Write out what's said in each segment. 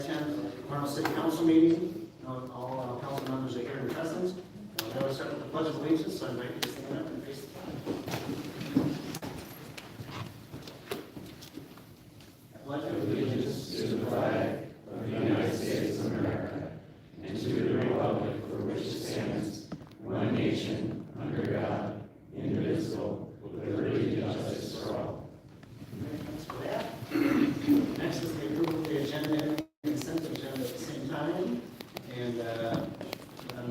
July 10th, Orono City Council meeting. All council members are here and present. Now we'll start with the Pledge of Allegiance, so I invite you to stand up and face the flag. I pledge allegiance to the flag of the United States of America and to the republic for which it stands, one nation, under God, indivisible, with liberty and justice for all. Thanks for that. Next is the approval of the agenda and consent agenda at the same time. And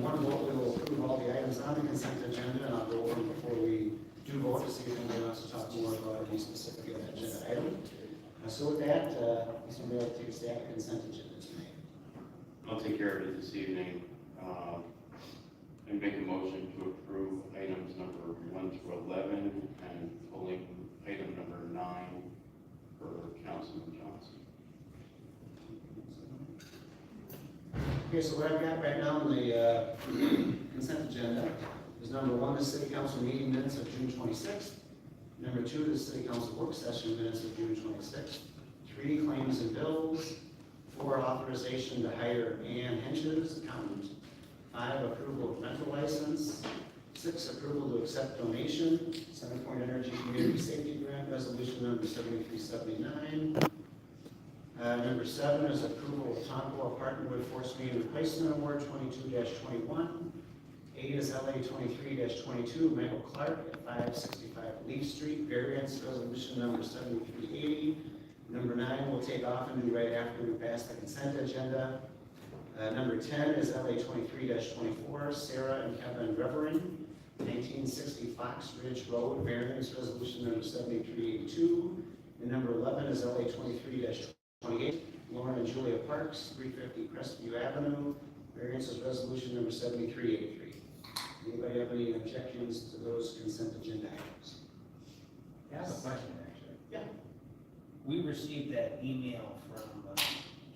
one vote, we will approve all the items on the consent agenda, and I'll go over them before we do vote to see if anybody wants to talk more about any specific agenda item. So with that, is somebody like to take a stab at consent agenda tonight? I'll take care of it this evening. And make a motion to approve items number 1 through 11 and pulling item number 9 for Councilman Johnson. Okay, so what I've got right now on the consent agenda is number 1, the City Council meeting minutes of June 26th. Number 2, the City Council work session minutes of June 26th. 3, claims and bills. 4, authorization to hire Ann Henches, accountant. 5, approval of rental license. 6, approval to accept donation. 7 Point Energy Community Safety Grant Resolution number 7379. Number 7 is approval of Tonopah Parkwood Force Main Replacement Award 22-21. 8 is LA 23-22, Michael Clark at 565 Leaf Street, variance resolution number 7380. Number 9 we'll take off and do right after we pass the consent agenda. Number 10 is LA 23-24, Sarah and Kevin Reverin, 1960 Fox Ridge Road, variance resolution number 7382. And number 11 is LA 23-28, Lauren and Julia Parks, 350 Crestview Avenue, variances resolution number 7383. Anybody have any objections to those consent agenda items? I have a question, actually. Yeah. We received that email from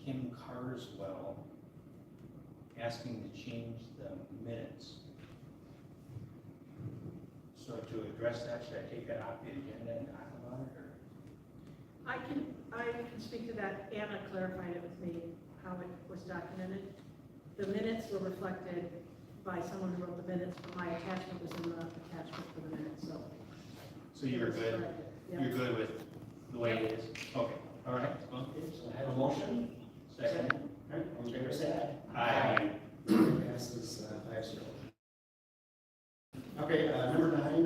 Kim Carswell asking to change the minutes. So to address that, should I take that off the agenda and talk about it, or? I can speak to that. Anna clarified it with me, how it was documented. The minutes were reflected by someone who wrote the minutes, but my attachment was in the attachment for the minutes, so. So you're good? Yeah. You're good with the way it is? Okay, all right. Well, So I have a motion. second. All right, all in favor, say aye. Aye. Passes 5-0. Okay, number 9,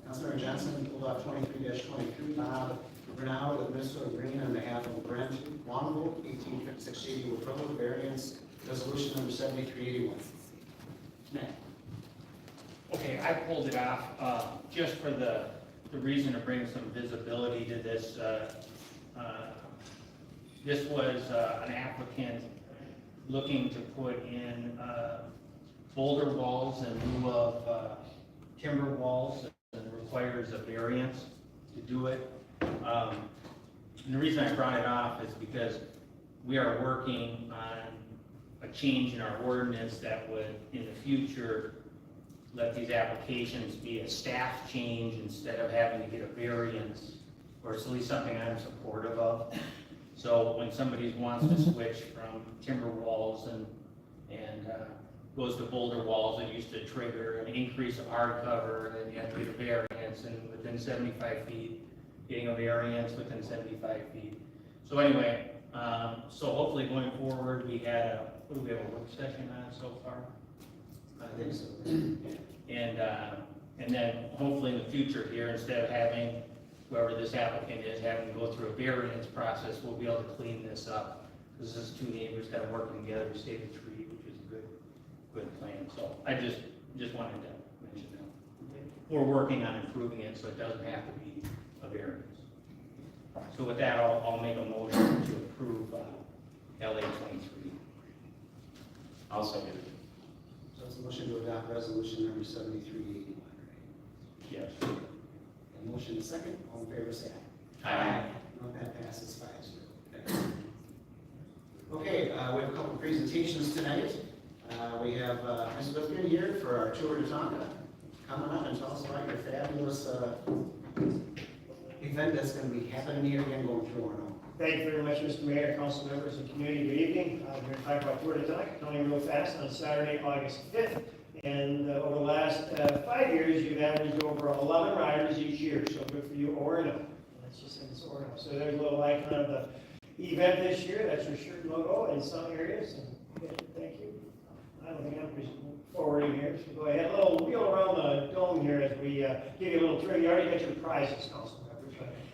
Councilmember Johnson pulled off 23-23. Bob Bernal with Minnesota Green on behalf of Brent Longville, 1856 Shady Wood Road, variance resolution number 7381. Matt. Okay, I pulled it off just for the reason to bring some visibility to this. This was an applicant looking to put in boulder walls in lieu of timber walls, and requires a variance to do it. And the reason I brought it off is because we are working on a change in our ordinance that would, in the future, let these applications be a staff change instead of having to get a variance, or it's at least something I'm supportive of. So when somebody wants to switch from timber walls and goes to boulder walls, it used to trigger an increase of hardcover, and then you have to get a variance, and within 75 feet, getting a variance within 75 feet. So anyway, so hopefully going forward, we had what do we have, a work session on so far? I think so. And then hopefully in the future here, instead of having whoever this applicant is having to go through a variance process, we'll be able to clean this up. This is 2 neighbors kind of working together to save a tree, which is a good plan. So I just wanted to mention that. We're working on improving it so it doesn't have to be a variance. So with that, I'll make a motion to approve LA 23. I'll second it. So it's a motion to adopt resolution number 7381, right? Yes. A motion and second, all in favor say aye. Aye. No, that passes 5-0. Okay, we have a couple of presentations tonight. We have Ms. Whitman here for our tour to Tonga. Come on up and tell us about your fabulous event that's going to be happening here again going through Orono. Thank you very much, Mr. Mayor, council members, and community. Good evening. I'm going to talk about Tour de Tonight, coming real fast on Saturday, August 5th. And over the last 5 years, you've averaged over 11 riders each year. So good for you, Orono. That's just in this Orono. So there's a little icon of the event this year. That's your shirt logo in some areas. And thank you. I don't think I'm forwarding here. So go ahead. A little wheel around the dome here as we give you a little trivia. You already got your prizes, council members.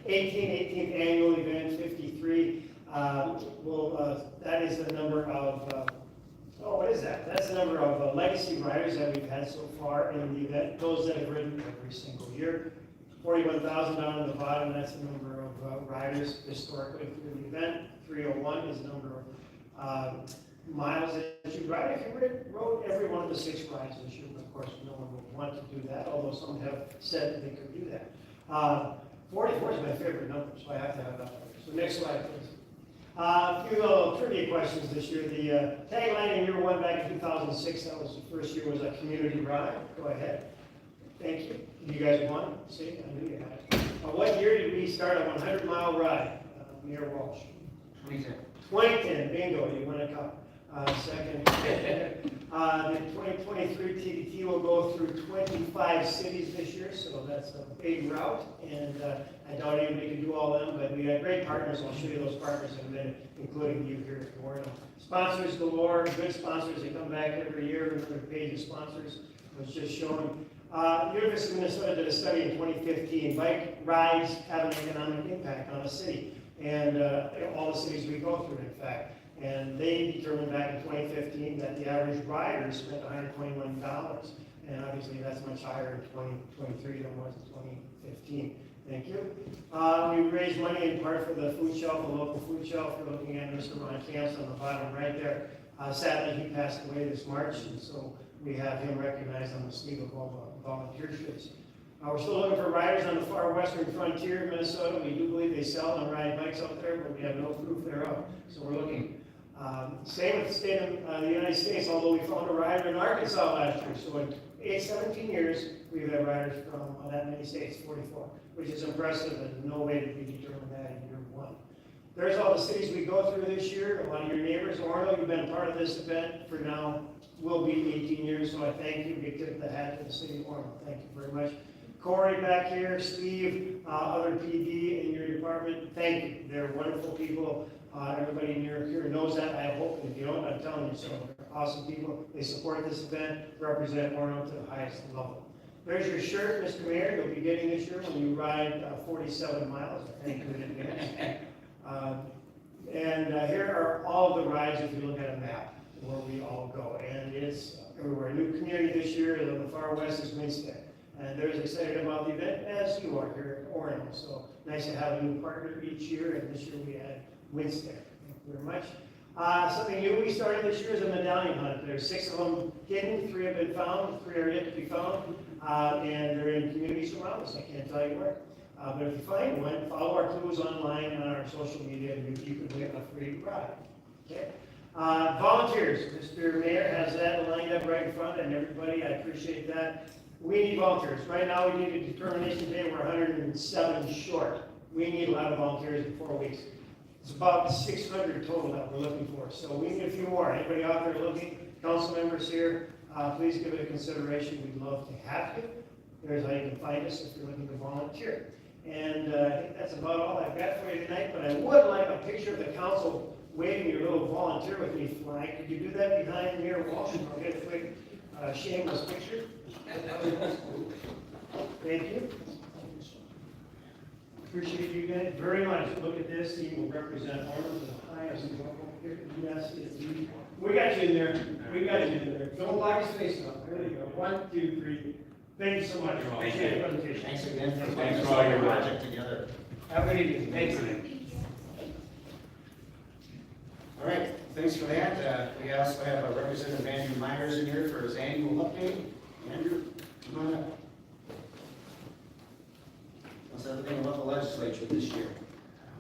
18th annual event, 53. That is the number of, what is that? That's the number of legacy riders that we've had so far in the event. Those that have ridden every single year. 41,000 down on the bottom, that's the number of riders historically through the event. 301 is the number of miles that you ride. If you rode every one of the 6 rides this year, of course, no one would want to do that, although some have said that they could do that. 44 is my favorite number, so I have to have that. So next slide, please. A few little trivia questions this year. The tagline in year 1 back in 2006, that was the first year, was a community ride. Go ahead. Thank you. You guys won? See, I knew you had it. What year did we start a 100-mile ride? Mayor Walsh. 2010. 2010, bingo, you win a cup. Second, the 2023 TDT will go through 25 cities this year, so that's a big route, and I doubt even we can do all of them, but we got great partners. I'll show you those partners in a minute, including you here at Orono. Sponsors galore, good sponsors. They come back every year. Another page of sponsors was just showing. University of Minnesota did a study in 2015. Bike rides have an economic impact on a city, and all the cities we go through, in fact. And they determined back in 2015 that the average rider spent $121. And obviously that's much higher in 2023 than it was in 2015. Thank you. We raised money in part for the food shelf, the local food shelf. We're looking at Mr. Ron Camps on the bottom right there. Sadly, he passed away this March, and so we have him recognized on the sleeve of all the volunteer shirts. We're still looking for riders on the far western frontier of Minnesota. We do believe they sell and ride bikes out there, but we have no proof thereof. So we're looking. Same with the state of the United States, although we found a rider in Arkansas last year. So in 17 years, we've had riders from that many states, 44, which is impressive, and no way did we determine that in year 1. There's all the cities we go through this year. A lot of your neighbors, Orono, you've been a part of this event for now, will be 18 years, so I thank you. Big tip of the hat to the city of Orono. Thank you very much. Corey back here, Steve, other PD in your department, thank you. They're wonderful people. Everybody in here knows that. I hope, if you don't, I'm telling you so. They're awesome people. They support this event, represent Orono to the highest level. There's your shirt, Mr. Mayor. You'll be getting this year when you ride 47 miles. Thank you in advance. And here are all of the rides if you look at a map where we all go. And it's everywhere. A new community this year on the far west is Winstead. And they're as excited about the event as you are here at Orono. So nice to have a new partner each year, and this year we had Winstead. Thank you very much. Something new we started this year is a medallion hunt. There's 6 of them hidden, 3 have been found, 3 are yet to be found, and they're in communities around us. I can't tell you where. But if you find one, follow our clues online and on our social media, and you can win a free ride. Okay. Volunteers. Mr. Mayor has that lined up right in front, and everybody, I appreciate that. We need volunteers. Right now, we need a determination today. We're 107 short. We need a lot of volunteers in 4 weeks. It's about 600 total that we're looking for. So we need a few more. Anybody out there looking? Council members here, please give it a consideration. We'd love to have you. There's how you can find us if you're looking to volunteer. And I think that's about all I've got for you tonight. But I would like a picture of the council waving your little volunteer with me flag. Could you do that behind Mayor Walsh? I'll get a quick shameless picture. Thank you. Appreciate you guys very much. Look at this. He will represent Orono to the highest level here. Yes, indeed. We got you in there. We got you in there. Don't block his face up. There you go. 1, 2, 3. Thank you so much. Thank you. Appreciate the presentation. Thanks again for Thanks putting for all your this work. project together. Have a good evening. Thank you. All right, thanks for that. We also have Representative Andrew Myers in here for his annual update. Andrew, come on up. What's everything about the legislature this year?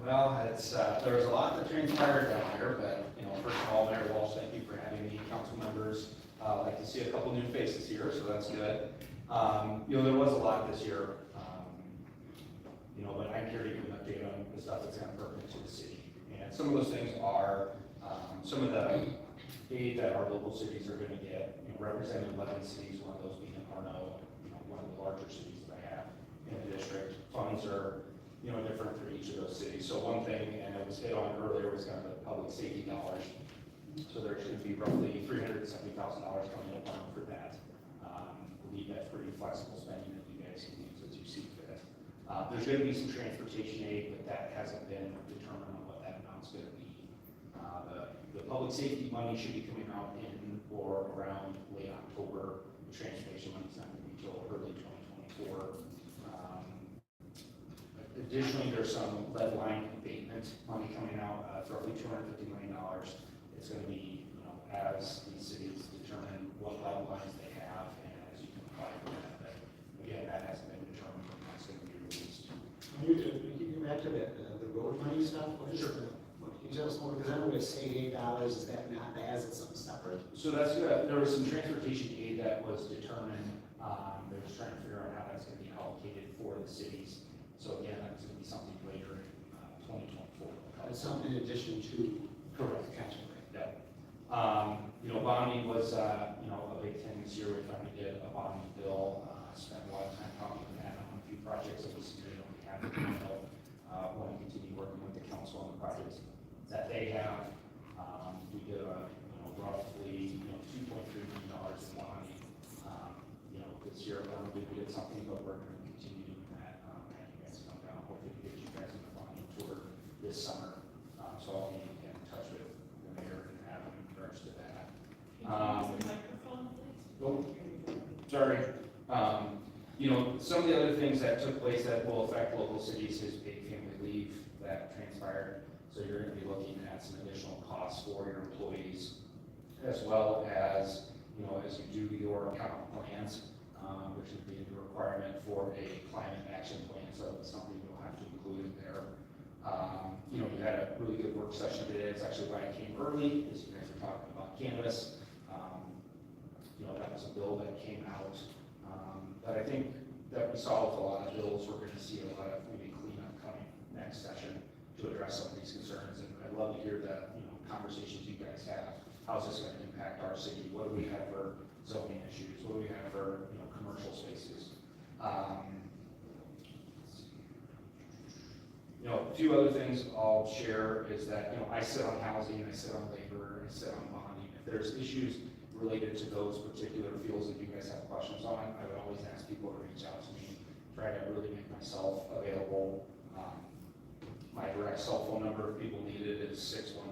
Well, it's, there was a lot that transpired down here, but, first of all, Mayor Walsh, thank you for having me, council members. I'd like to see a couple new faces here, so that's good. There was a lot this year, but I'm here to give an update on the stuff that's kind of pertinent to the city. And some of those things are, some of the aid that our local cities are gonna get, representing 11 cities, one of those being Orono, one of the larger cities that I have in the district. Funds are, different for each of those cities. So one thing, and it was hit on earlier, was kind of the public safety dollars. So there's gonna be roughly $370,000 coming up for that. I believe that's pretty flexible spending that you guys can use as you see fit. There's gonna be some transportation aid, but that hasn't been determined on what that amount's gonna be. The public safety money should be coming out in or around late October. The transportation money's not gonna be until early 2024. Additionally, there's some lead line abatement money coming out, roughly $250 million. It's gonna be, as these cities determine what lead lines they have and as you can apply for that. But again, that hasn't been determined when that's gonna be released. Can you get back to the road money stuff? What is Sure. what can you tell us more, because I know we have state $8, is that not that, is it something separate? So that's good. There was some transportation aid that was determined. They're just trying to figure out how that's gonna be allocated for the cities. So again, that's gonna be something later in 2024. It's something in addition to. Correct. Gotcha. Yeah. Bonding was, a big thing this year. We finally did a bonding bill. Spent a lot of time talking with that on a few projects that we submitted on behalf of the council. Want to continue working with the council on the projects that they have. We did roughly, $2.3 million in bonding. This year, I don't think we did something, but we're going to continue doing that. Have you guys come down, hopefully to get you guys on the bonding tour this summer. So I'll be in touch with the mayor and have in regards to that. Microphone, please. Oh, sorry. Some of the other things that took place that will affect local cities is paid family leave that transpired. So you're going to be looking at some additional costs for your employees, as well as, as you do your account plans, which would be a requirement for a climate action plan. So it's something you'll have to include in there. We had a really good work session today. It's actually why I came early, as you guys are talking about cannabis. That was a bill that came out. But I think that we solved a lot of bills. We're going to see a lot of maybe cleanup coming next session to address some of these concerns. And I'd love to hear the conversations you guys have. How's this going to impact our city? What do we have for zoning issues? What do we have for commercial spaces? A few other things I'll share is that I sit on housing, I sit on labor, I sit on bonding. If there's issues related to those particular fields that you guys have questions on, I would always ask people to reach out to me, try to really make myself available. My direct cell phone number, if people need it, is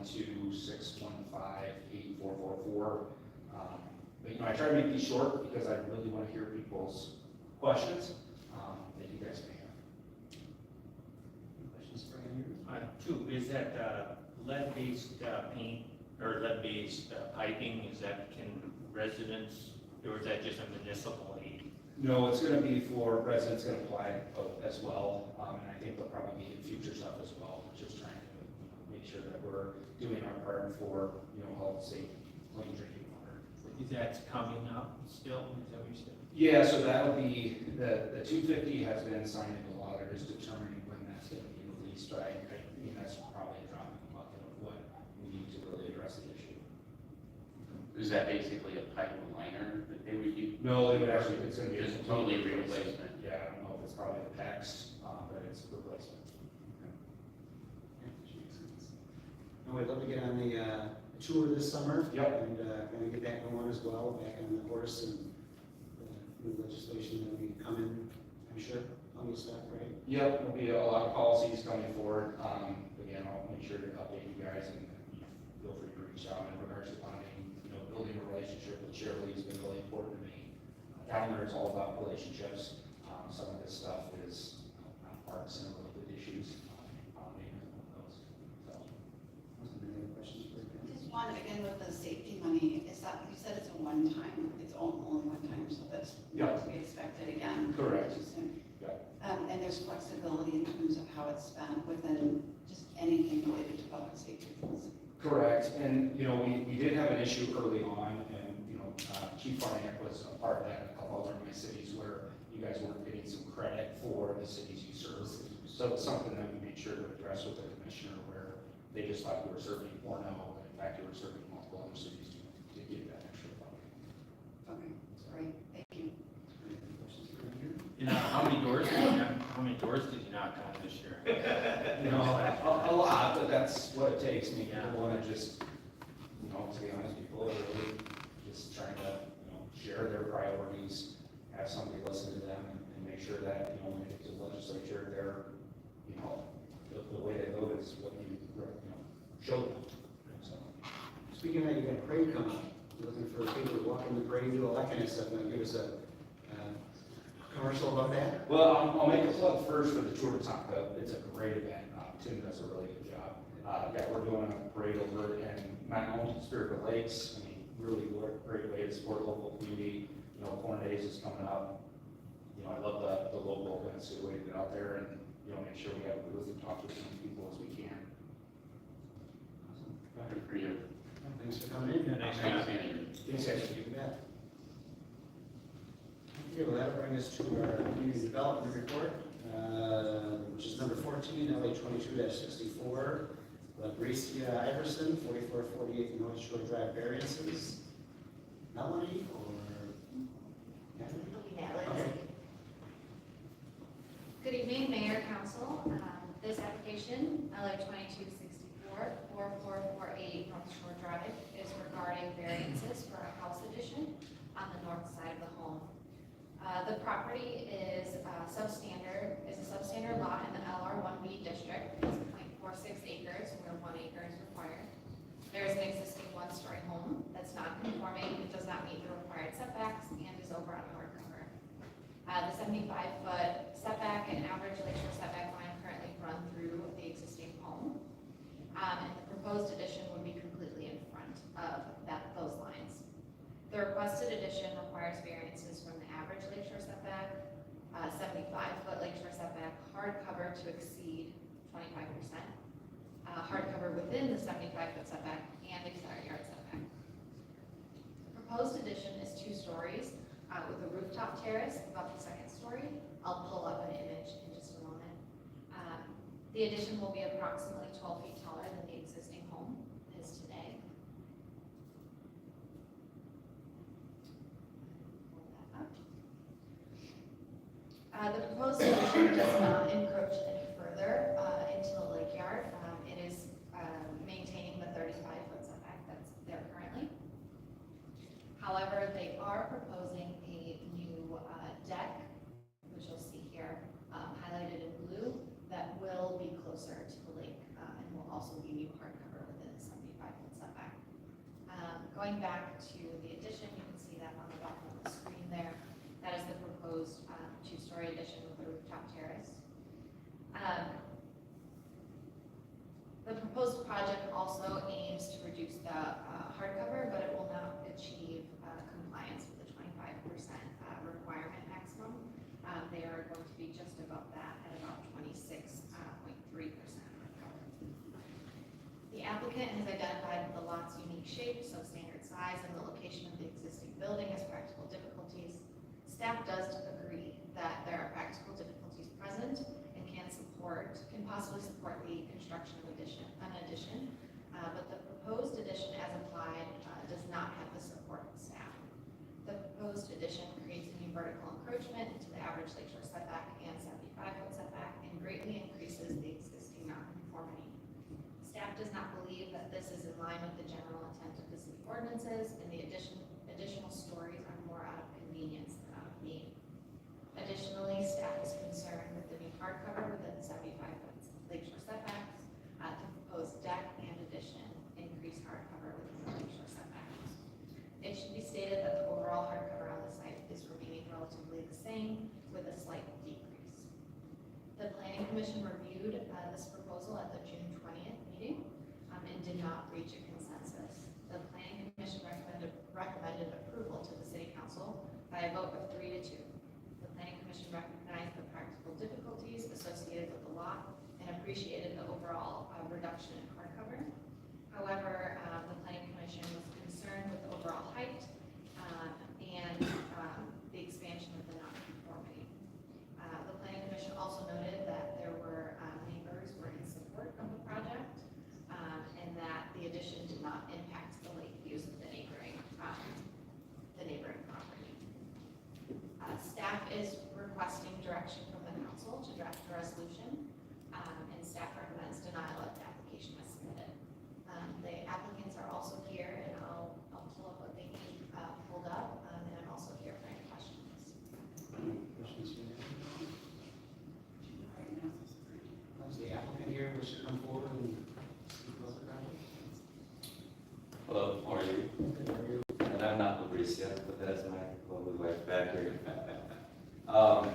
612-615-8444. But I try to make these short because I really want to hear people's questions that you guys may have. Any questions for Andrew? Two, is that lead-based paint or lead-based piping, can residents, or is that just a municipal aid? No, it's going to be for residents going to apply as well, and I think there'll probably be future stuff as well. Just trying to make sure that we're doing our part for health, safety, clean drinking water. Is that coming up still? Is that what you said? Yeah, so that'll be the 250 has been signed into law. They're just determining when that's going to be released, but I mean that's probably a drop in the bucket of what we need to really address the issue. Is that basically a pipe liner that they would use? No, it would actually, it's going to be Just totally replacement. Yeah, I don't know if it's probably the PEX, but it's replacement. No, we'd love to get on the tour this summer. Yep. And kind of get that going as well, back on the horse and new legislation that will be coming, I'm sure, on this stuff, right? Yep, there'll be a lot of policies coming forward. Again, I'll make sure to update you guys and feel free to reach out in regards to finding, building a relationship with Shirley has been really important to me. Down there, it's all about relationships. Some of this stuff is parks and related issues. Bonding is one of those. So. Any other questions for you? Just one, again, with the safety money, is that, you said it's a one-time, it's only one time, so that's Yeah. not to be expected again. Correct. Too soon. Yeah. And there's flexibility in terms of how it's spent within just anything related to public safety. Correct, and, we did have an issue early on, and, Chief Variance was a part of that in a couple other of my cities where you guys weren't getting some credit for the cities you serve. So it's something that we made sure to address with the commissioner where, they just thought we were serving Orono, but in fact, we were serving multiple other cities to give that extra fund. Okay, great, thank you. Any questions for you? You know, how many doors did you knock on this year? You know, a lot, but that's what it takes. I mean, people want to just, you know, to be honest, people are really just trying to, you know, share their priorities, have somebody listen to them, and make sure that, you know, when it gets to the legislature, they're, you know, the way they vote is what you know, show them. So, Speaking of that, you got a parade coming up. You're looking for people to walk in the parade, do all that kind of stuff. Now give us a commercial about that. well, I'll make a plug first for the Tour de Tonka. It's a great event. Tim does a really good job. Yeah, we're doing a parade over in Mountain Spirit Lakes. I mean, really great way to support local community. You know, Corn Days is coming up. You know, I love the local events, so we get out there and, you know, make sure we have a booth and talk to as many people as we can. Good for you. Thanks for coming in. Thanks, Thanks, Andrew. Thanks, guys. You bet. Okay, well, that'll bring us to our community development report, which is number 14, LA 22-64. Labricia Iverson, 4448 North Shore Drive variances. Melanie or? Okay. Good evening, Mayor, Council. This application, LA 2264, 4448 North Shore Drive, is regarding variances for a house addition on the north side of the home. The property is a substandard lot in the LR1B district. It's 0.46 acres, where 1 acre is required. There is an existing one-story home that's not conforming, it does not meet the required setbacks, and is over on hard cover. The 75-foot setback and average lakeshore setback line currently run through the existing home. And the proposed addition would be completely in front of those lines. The requested addition requires variances from the average lakeshore setback, 75-foot lakeshore setback, hard cover to exceed 25%, hard cover within the 75-foot setback, and a side yard setback. The proposed addition is 2 stories with a rooftop terrace above the 2nd story. I'll pull up an image in just a moment. The addition will be approximately 12 feet taller than the existing home is today. Pull that up. The proposed addition does not encroach any further into the lake yard. It is maintaining the 35-foot setback that's there currently. However, they are proposing a new deck, which you'll see here, highlighted in blue, that will be closer to the lake and will also be new hard cover within the 75-foot setback. Going back to the addition, you can see that on the bottom of the screen there. That is the proposed 2-story addition with a rooftop terrace. The proposed project also aims to reduce the hard cover, but it will not achieve compliance with the 25% requirement maximum. They are going to be just above that at about 26.3% hard cover. The applicant has identified the lot's unique shape, substandard size, and the location of the existing building as practical difficulties. Staff does agree that there are practical difficulties present and can possibly support the construction of an addition, but the proposed addition as applied does not have the support of staff. The proposed addition creates a new vertical encroachment into the average lakeshore setback and 75-foot setback and greatly increases the existing nonconformity. Staff does not believe that this is in line with the general intent of the city ordinances, and the additional stories are more out of convenience than out of need. Additionally, staff is concerned with the new hard cover within the 75-foot lakeshore setbacks. The proposed deck and addition increase hard cover within the lakeshore setbacks. It should be stated that the overall hard cover on the site is remaining relatively the same with a slight decrease. The Planning Commission reviewed this proposal at the June 20th meeting and did not reach a consensus. The Planning Commission recommended approval to the City Council by a vote of 3 to 2. The Planning Commission recognized the practical difficulties associated with the lot and appreciated the overall reduction in hard cover. However, the Planning Commission was concerned with the overall height and the expansion of the nonconformity. The Planning Commission also noted that there were neighbors who were in support of the project Alicia, but that's my lovely wife back here.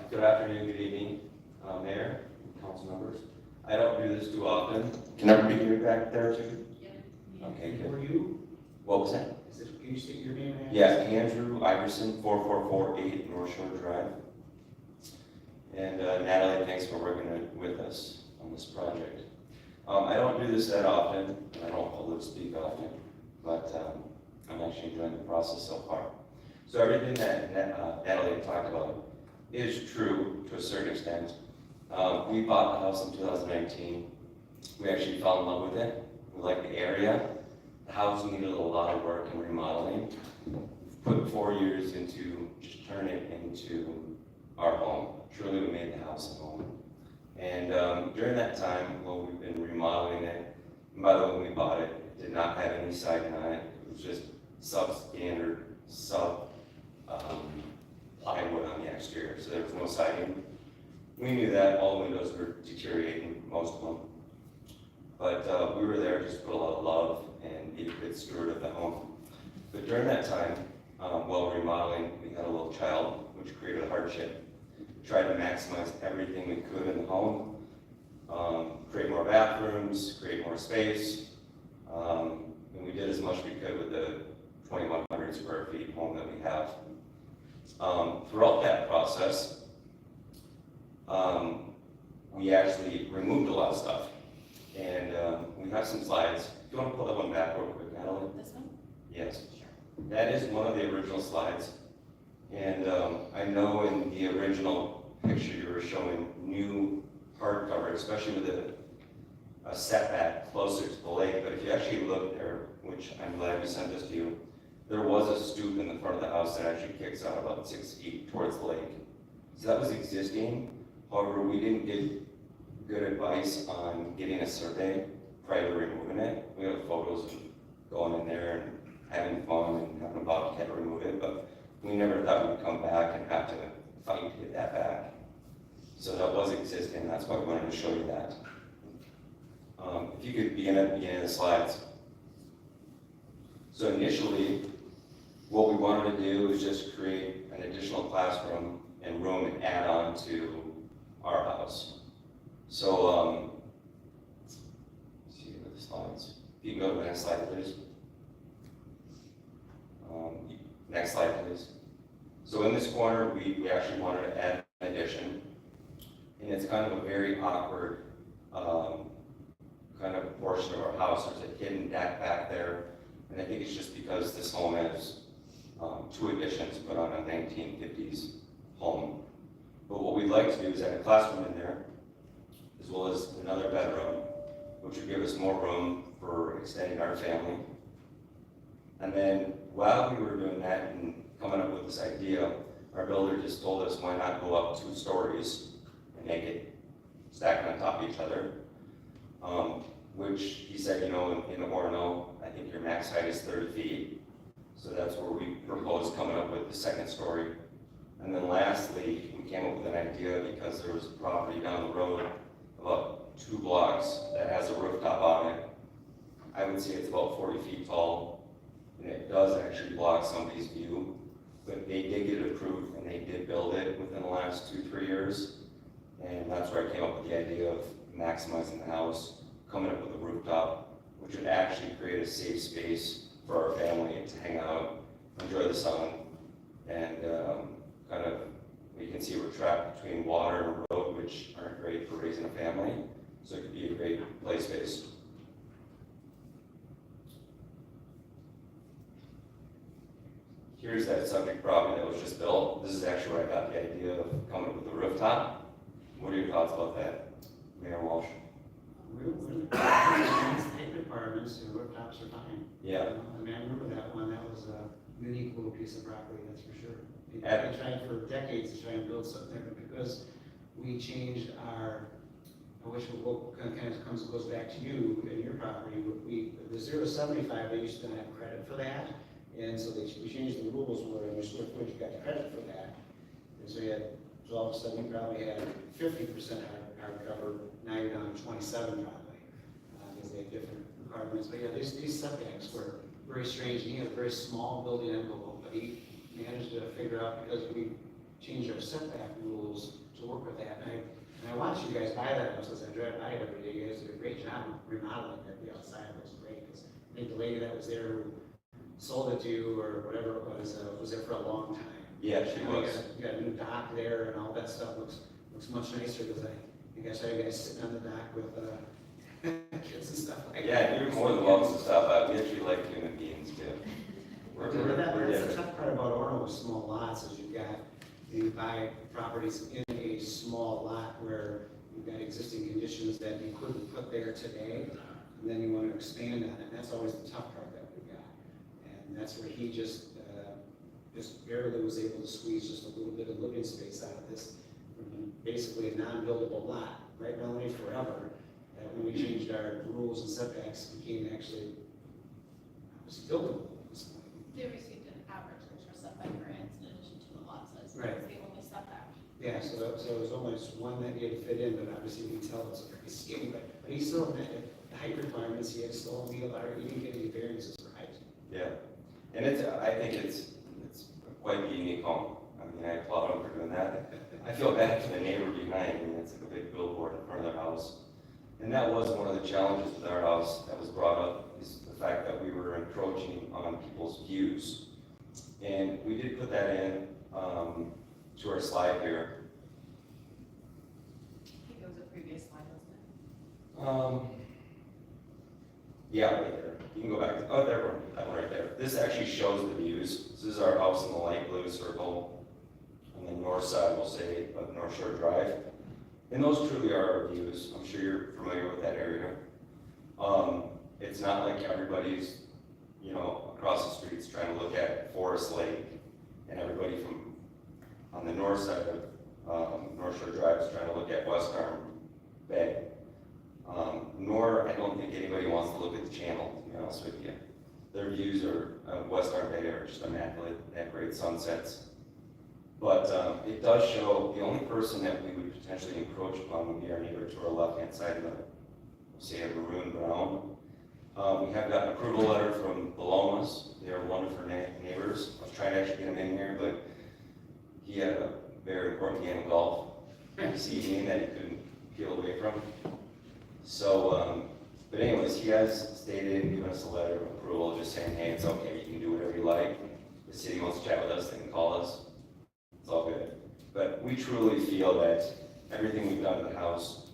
Good afternoon, good evening, Mayor, and council members. I don't do this too often. Can everybody hear back there too? Okay, good. Were you, What was that? can you state your name and Yeah, address? Andrew Iverson, 4448 North Shore Drive. And Natalie, thanks for working with us on this project. I don't do this that often, and I don't public speak often, but I'm actually enjoying the process so far. So everything that Natalie talked about is true to a certain extent. We bought the house in 2019. We actually fell in love with it. We liked the area. The house needed a lot of work and remodeling. We've put 4 years into just turning it into our home. Truly, we made the house a home. And during that time, while we've been remodeling it, and by the way, when we bought it, it did not have any siding on it. It was just substandard, plywood on the exterior, so there was no siding. We knew that all the windows were deteriorating, most of them. But we were there just to put a lot of love and be a good steward of the home. But during that time, while remodeling, we had a little child, which created a hardship. We tried to maximize everything we could in the home, create more bathrooms, create more space, and we did as much as we could with the 2,100 square feet home that we have. Throughout that process, we actually removed a lot of stuff. And we have some slides. Do you want to pull that one back real quick, Natalie? This one? Yes. That is one of the original slides. And I know in the original picture you were showing new hardcover, especially with a setback closer to the lake. But if you actually look there, which I'm glad we sent this to you, there was a stoop in the front of the house that actually kicks out about 6 feet towards the lake. So that was existing. However, we didn't get good advice on getting a survey prior to removing it. We have photos of going in there and having fun and having a bobcat remove it, but we never thought we'd come back and have to fight to get that back. So that was existing, that's why we wanted to show you that. If you could begin at the beginning of the slides. So initially, what we wanted to do was just create an additional classroom and room and add on to our house. So, let's see with the slides. If you can go to the next slide, please. Next slide, please. So in this corner, we actually wanted to add an addition. And it's kind of a very awkward kind of portion of our house. There's a hidden deck back there. And I think it's just because this home has 2 additions put on a 1950s home. But what we'd like to do is add a classroom in there, as well as another bedroom, which would give us more room for extending our family. And then while we were doing that and coming up with this idea, our builder just told us why not go up 2 stories and make it stacked on top of each other. Which he said, you know, in Orono, I think your max height is 30 feet. So that's where we proposed coming up with the 2nd story. And then lastly, we came up with an idea because there was a property down the road about 2 blocks that has a rooftop on it. I would say it's about 40 feet tall, and it does actually block somebody's view. But they did get it approved, and they did build it within the last 2-3 years. And that's where I came up with the idea of maximizing the house, coming up with a rooftop, which would actually create a safe space for our family to hang out, enjoy the sun, and kind of, you can see we're trapped between water and a road, which aren't great for raising a family, so it could be a great play space. Here's that subject property that was just built. This is actually where I got the idea of coming up with the rooftop. What are your thoughts about that, Mayor Walsh? State departments, and rooftops are fine. Yeah. I mean, I remember that one, that was a unique little piece of property, that's for sure. They tried for decades to try and build something there, but because we changed our, which kind of goes back to you and your property, the 0 to 75, they used to not have credit for that. And so we changed the rules where in your square footage you got credit for that. And so all of a sudden you probably had 50% hardcover, now you're down to 27 probably, because they have different requirements. But yeah, these setbacks were very strange, and you had a very small building envelope, but he managed to figure out, because we changed our setback rules to work with that, and I watch you guys buy that house, as I drive by it every day, you guys do a great job remodeling it, the outside looks great, because I think the lady that was there who sold it to you, or whatever it was there for a long time. Yeah, she And was. You got a new dock there, and all that stuff looks much nicer, because I think I saw you guys sitting on the dock with, kids and stuff like that. Yeah, you're more than welcome to stop by. We actually like human beings too. We're That's the different. tough part about Orono with small lots, is you buy properties in a small lot where you've got existing conditions that you couldn't put there today, and then you want to expand on it, and that's always the tough part that we've got. And that's where he just barely was able to squeeze just a little bit of living space out of this, basically a non-buildable lot, right, Melanie, forever. When we changed our rules and setbacks, it became actually, it was buildable at this point. They received an average or setback variance in addition to the lot size. Right. That's the only setback. Yeah, so it was almost one that he had to fit in, but obviously you can tell it was very skinny, but he still met the height requirements, he had still meet a lot, he didn't get any variances for height. Yeah, and I think it's quite a unique home. I mean, I applaud them for doing that. I feel bad for the neighbor behind. I mean, it's like a big billboard in front of their house. And that was one of the challenges with our house that was brought up, is the fact that we were encroaching on people's views. And we did put that in to our slide here. I think it was a previous slide, wasn't it? Yeah, right there. You can go back. Oh, there one. That one right there. This actually shows the views. This is our house in the light blue circle. On the north side, we'll say, of North Shore Drive. And those truly are our views. I'm sure you're familiar with that area. It's not like everybody's, across the streets trying to look at Forest Lake, and everybody from on the north side of North Shore Drive is trying to look at West Arm Bay. Nor I don't think anybody wants to look at the channel, to be honest with you. Their views of West Arm Bay are just immaculate, they have great sunsets. But it does show the only person that we would potentially encroach upon would be our neighbor to our left-hand side of the, say, a maroon brown. We have gotten an approval letter from the Lomas. They are wonderful neighbors. I was trying to actually get him in here, but he had a very important game of golf this evening that he couldn't peel away from. So, but anyways, he has stated and given us a letter of approval, just saying, hey, it's okay, you can do whatever you like. The city wants to chat with us, they can call us. It's all good. But we truly feel that everything we've done to the house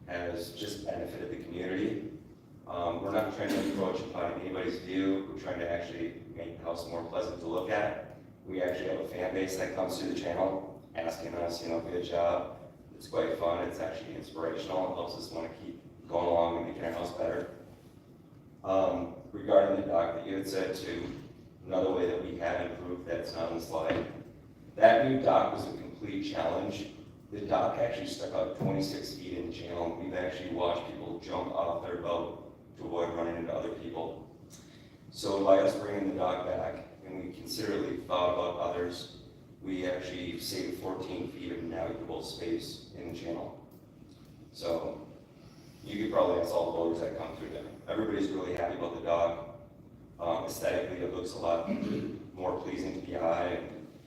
has just benefited the community. We're not trying to encroach upon anybody's view. We're trying to actually make the house more pleasant to look at. We actually have a fan base that comes through the channel asking us, good job. It's quite fun. It's actually inspirational. It helps us want to keep going along and making our house better. Regarding the dock that you had said too, another way that we have improved that's not on the slide. That new dock was a complete challenge. The dock actually stuck out 26 feet in the channel, and we've actually watched people jump off their boat to avoid running into other people. So by us bringing the dock back, and we considerably thought about others, we actually saved 14 feet of navigable space in the channel. So you could probably ask all the boaters that come through there. Everybody's really happy about the dock. Aesthetically, it looks a lot more pleasing to the eye, and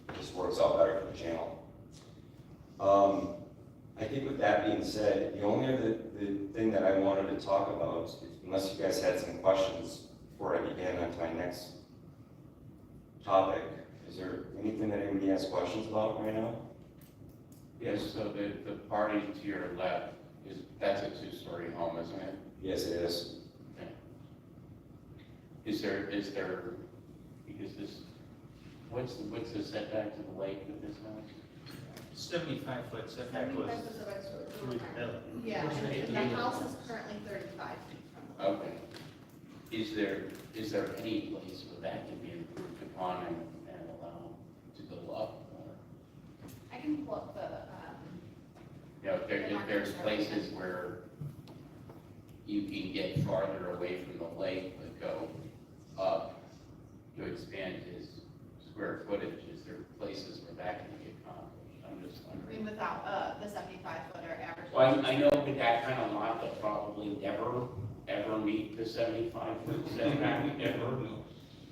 it just works out better for the channel. I think with that being said, the only other thing that I wanted to talk about, unless you guys had some questions before I begin on to my next topic, is there anything that anybody has questions about right now? Yes, so the party to your left, that's a two-story home, isn't it? Yes, it is. Okay. Is there, because this, what's the setback to the lake with this house? 75-foot setback was 75 was the right sort of through the middle. Yeah, and the house is currently 35 feet from the lake. Okay. Is there any place where that can be improved upon and allowed to go up? Or, I can pull up the, if there's places where you can get farther away from the lake but go up to expand his square footage, is there places where that can be accomplished? I'm just I mean, wondering. without the 75-footer average. Well, I know that that kind of lot will probably never meet the 75-foot setback, ever.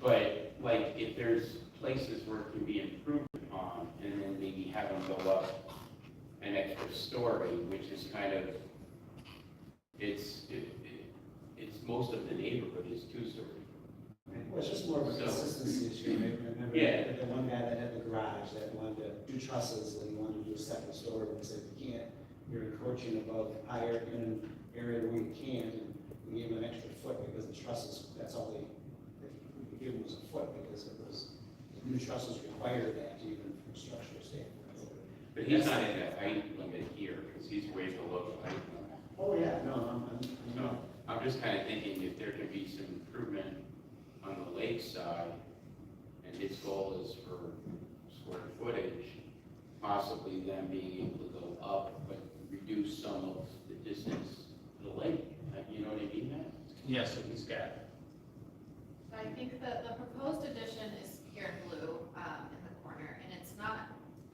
But like, if there's places where it can be improved upon, and then maybe have them go up an extra story, which is kind of, it's most of the neighborhood is two-story. Well, it's just more of a So- consistency issue. Remember, Yeah. the one guy that had the garage that wanted to do trusses, and he wanted to do a second story, and said, you can't, you're encroaching above higher in an area where you can't, and we gave him an extra foot because the trusses, that's all we gave him was a foot, because it was, the new trusses required that even from a structural standpoint. But he's not in that height limit here, because he's way below the height limit. Oh, yeah, no, So I'm just kind of thinking if there can be some improvement on the lake side, and his goal is for square footage, possibly them being able to go up, but reduce some of the distance to the lake. You know what I mean, Matt? Yes, so he's got, So I think that the proposed addition is here in blue, in the corner, and it's not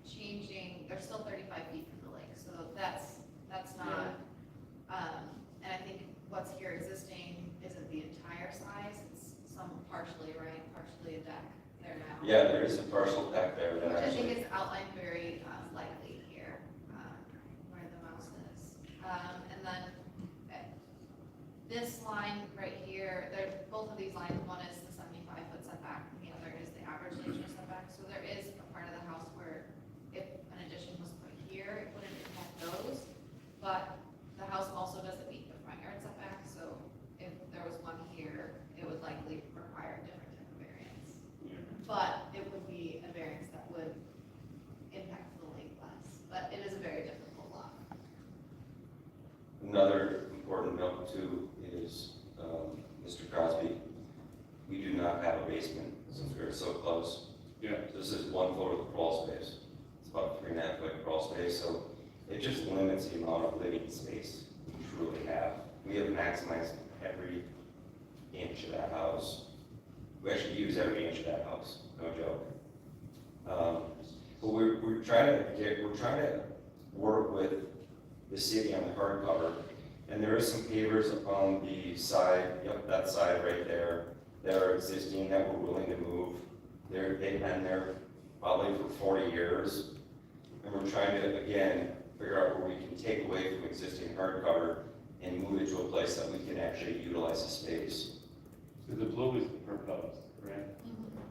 changing, they're still 35 feet from the lake, so that's not, and I think what's here existing isn't the entire size, it's some partially, right, partially a deck there now. Yeah, there is a partial deck there that Which I think actually, is outlined very lightly here, where the mouse is. And then this line right here, both of these lines, one is the 75-foot setback, and the other is the average nature setback. So there is a part of the house where if an addition was put here, it wouldn't impact those. But the house also doesn't meet the front yard setback, so if there was one here, it would likely require a different type of variance. But it would be a variance that would impact the lake less, but it is a very difficult lot. another important note too is, Mr. Crosby, we do not have a basement since we're so close. Yeah. This is 1 foot of crawl space. It's about 3.5 foot crawl space, so it just limits the amount of living space we truly have. We have maximized every inch of that house. We actually use every inch of that house, no joke. But we're trying to work with the city on the hardcover, and there is some pavers on the side, yep, that side right there, that are existing that we're willing to move. They've been there probably for 40 years, and we're trying to, again, figure out where we can take away from existing hardcover and move it to a place that we can actually utilize the space. So the blue is the proposed, correct?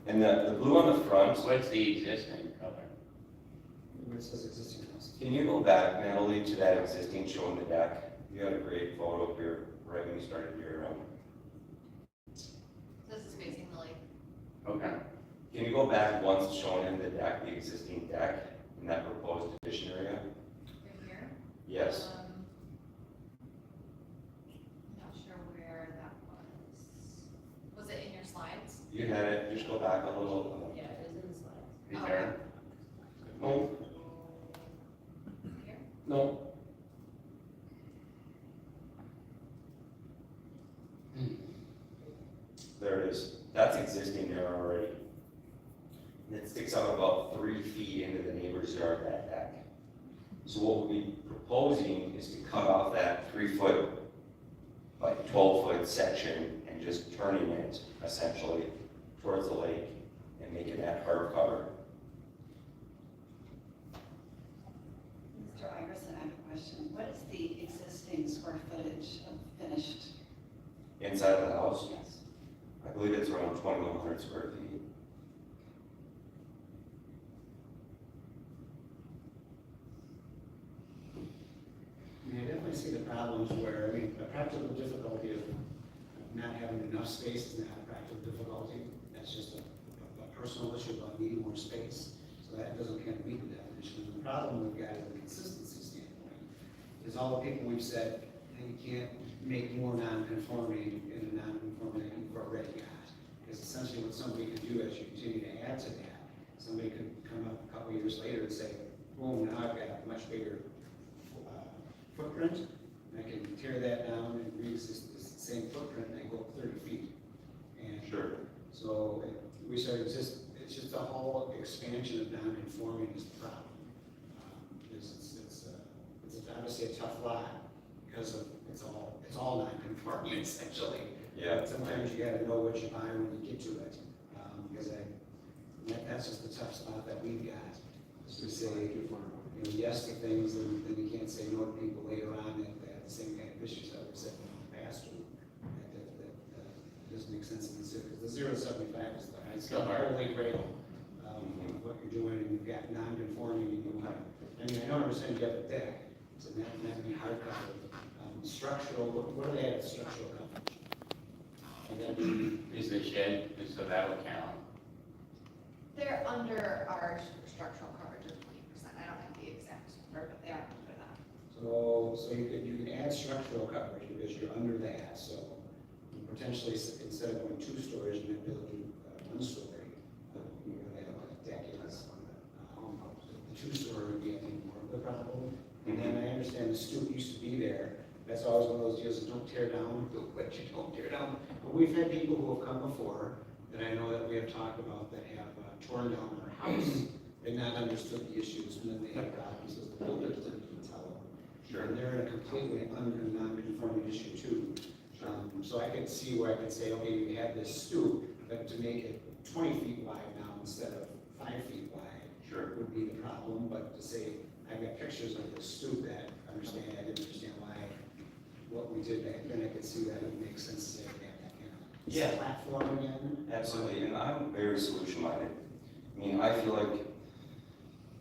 And the blue on the front, What's the existing color? Where it says existing house. can you go back, Natalie, to that existing showing the deck? You had a great photo here, right when you started your, This is facing the lake. Okay. can you go back once showing him the deck, the existing deck in that proposed addition area? Right here. Yes. Not sure where that was. Was it in your slides? You had it, just go back a little. Yeah, it is in the slides. Right there. No, Here? no. There it is. That's existing there already. And it sticks out about 3 feet into the neighbor's yard, that deck. So what we'll be proposing is to cut off that 3 foot by 12 foot section and just turning it essentially towards the lake and making that hard cover. Mr. Iverson, I have a question. What is the existing square footage of finished? Inside of the house, Yes. I believe it's around 2,100 square feet. I mean, I definitely see the problems where, I mean, the practical difficulty of not having enough space is not a practical difficulty. That's just a personal issue about needing more space. So that doesn't kind of meet the definition. And the problem we've got is the consistency standpoint. Is all the people we've said, hey, you can't make more non-conforming in a non-conforming that you've already got. Because essentially what somebody could do as you continue to add to that, somebody could come up a couple years later and say, boom, now I've got a much bigger footprint, and I can tear that down and re-exist the same footprint, and I go up 30 feet. And Sure. so we started it's just the whole expansion of non-conforming is the problem. It's obviously a tough lot because of, it's all non-conforming essentially. Yeah. Sometimes you gotta know what you buy when you get to it, because That's just the tough spot that we've got, is to say, you know, yes to things, and then you can't say no to people later on that they have the same kind of issues that were said in the past. That doesn't make sense in the city, because the 0 to 75 is It's the still hard. holy grail of what you're doing, and you've got non-conforming, and you have, I mean, I don't understand you have a deck, so that would be hard cover. Structural, what do they have, structural coverage? And then, Is the shed, so that'll count. They're under our structural coverage of 20%. I don't have the exact number, but they are under that. so you can add structural coverage because you're under that, so potentially instead of going 2 stories, you might build 1 story. You know, they have a deck is, the 2 story would be, I think, more of the problem. And then I understand the stoop used to be there. That's always one of those deals, don't tear down, what you don't tear down. But we've had people who have come before that I know that we have talked about that have torn down their house and not understood the issues, and then they had problems as the builders didn't tell them. Sure. And they're in a completely non-conforming issue too. So I could see where I could say, okay, you had this stoop, but to make it 20 feet wide now instead of 5 feet wide Sure. would be the problem. But to say, I've got pictures of this stoop that I didn't understand why, what we did back then, I could see that it would make sense to say, okay, that kind of Yeah. platform again. Absolutely, and I'm very solution-minded. I mean, I feel like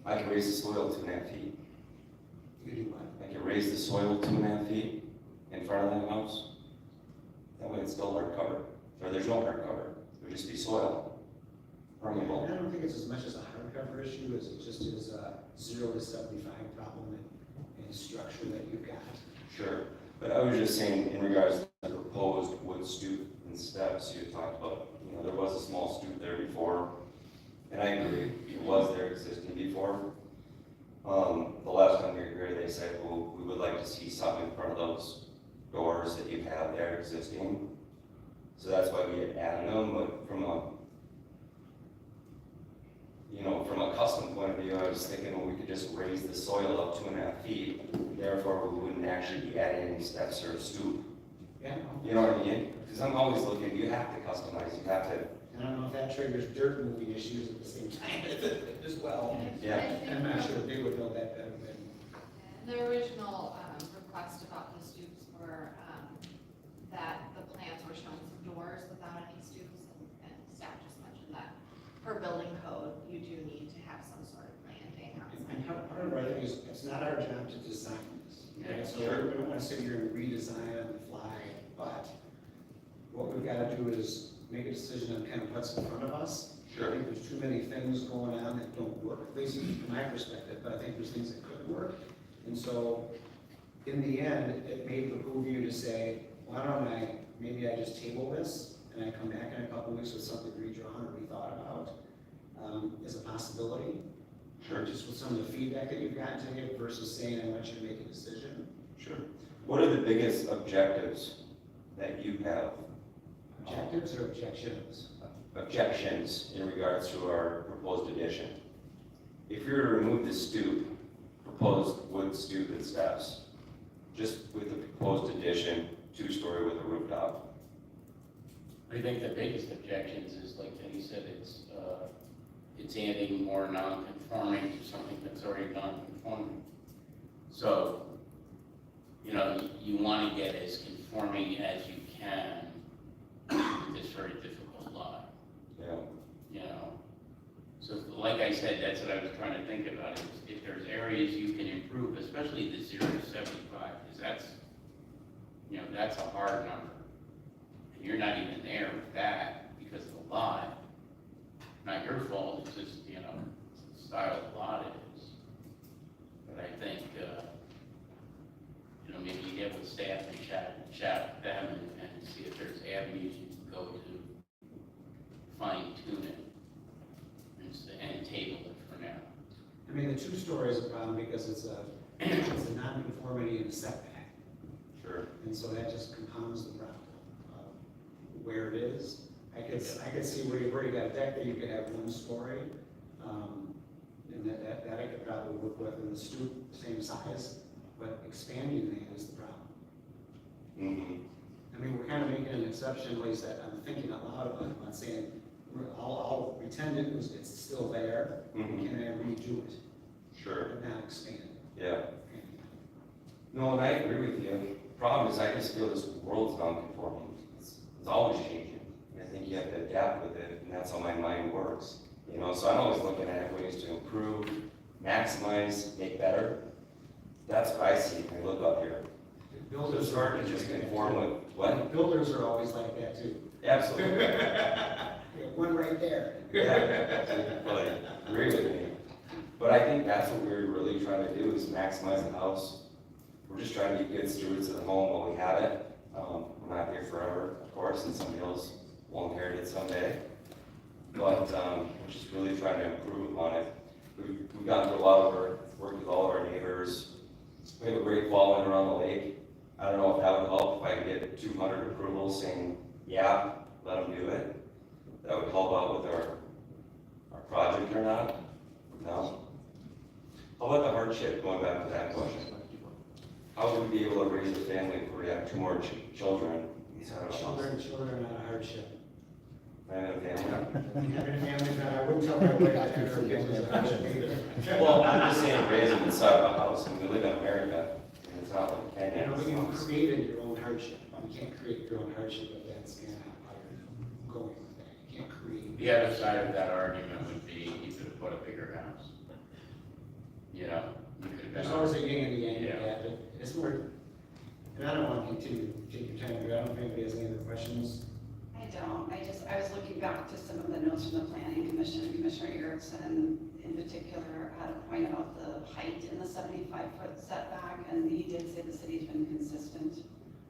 I can raise the soil 2.5 feet. You do what? I can raise the soil 2.5 feet in front of that house. That way it's still hard cover, or there's no hard cover, there'll just be soil. Permeable. I don't think it's as much as a hardcover issue as it just is a 0 to 75 problem in structure that you've got. Sure, but I was just saying in regards to the proposed wood stoop and steps you had talked about, you know, there was a small stoop there before, and I agree, it was there existing before. The last time we were here, they said, well, we would like to see something in front of those doors that you have there existing. So that's why we had added them, but from a custom point of view, I was thinking, well, we could just raise the soil up 2.5 feet, therefore we wouldn't actually be adding any steps or a stoop. Yeah. You know what I mean? Because I'm always looking, you have to customize, you have to, I don't know if that triggers dirt moving issues at the same time as well. Yeah. I'm not sure if they would know that better than. The original request about the stoops were that the plans were showing some doors without any stoops, and staff just mentioned that per building code, you do need to have some sort of landing outside. And part of our thing is, it's not our job to design this. Okay, so Sure. we don't want to sit here and redesign on the fly, but what we've got to do is make a decision on kind of what's in front of us. I think there's too many things going on that don't work, at least from my perspective, but I think there's things that could work. And so, in the end, it may behoove you to say, why don't maybe I just table this, and I come back in a couple of weeks with something redrawn or rethought about, as a possibility. sure, Just with some of the feedback that you've gotten today versus saying, I want you to make a decision. sure. What are the biggest objectives that you have? Objectives or objections? Objections in regards to our proposed addition. If you were to remove the stoop, proposed wood stoop and steps, just with the proposed addition, 2-story with a rooftop. I think the biggest objections is, like Denny said, it's adding more non-conforming to something that's already non-conforming. So, you know, you want to get as conforming as you can with this very difficult lot, Yeah. you know? So, like I said, that's what I was trying to think about, is if there's areas you can improve, especially the 0 to 75, because that's, you know, that's a hard number. And you're not even there with that because of the lot. Not your fault, it's just, you know, it's the style of the lot it is. But I think, you know, maybe you get with staff and chat with them and see if there's avenues you can go to fine tune it and table it for now. I mean, the 2-story is a problem because it's a non-conformity in the setback. Sure. And so that just compounds the problem. Where it is, I could see where you've already got a deck that you could have 1 story. And that I could probably work with, in the stoop, same size, but expanding that is the problem. Mm-hmm. I mean, we're kind of making an exception, at least that I'm thinking out loud about saying, I'll pretend it's still there, Mhm. can I redo it, Sure, but not expand it? yeah. No, and I agree with you. Problem is, I just feel this world's non-conforming. It's always changing. I think you have to adapt with it, and that's how my mind works. You know, so I'm always looking at ways to improve, maximize, make better. That's what I see when I look up here. Builders It's hard to just conform with what? Builders are always like that too. Absolutely. One right there. Yeah, but agree with me. But I think that's what we're really trying to do is maximize the house. We're just trying to be good stewards of the home while we have it. We're not here forever, of course, and somebody else will inherit it someday. But we're just really trying to improve upon it. We've gone through a lot of work, worked with all of our neighbors. We have a great following around the lake. I don't know if that would help if I could get 200 approvals saying, yeah, let them do it. That would help out with our project or not? No? How about the hardship, going back to that question? How would we be able to raise a family if we have two more children? Children are not a hardship. I have a family. Having a family, I wouldn't tell my wife that her kids was a hardship either. Well, I'm just saying raise them inside of a house, and we live in America, and it's not like You know, Kenya. you created your own hardship. You can't create your own hardship, but that's kind of how you're going with that. You can't create. The other side of that argument would be you could have put a bigger house. You know, you could have There's been. always a yin and a yang Yeah. to that, but it's more, and I don't want to continue to take your time, but I don't know if anybody has any other questions. I don't, I was looking back to some of the notes from the planning commission, Commissioner Erickson in particular had a point about the height in the 75-foot setback, and he did say the city's been consistent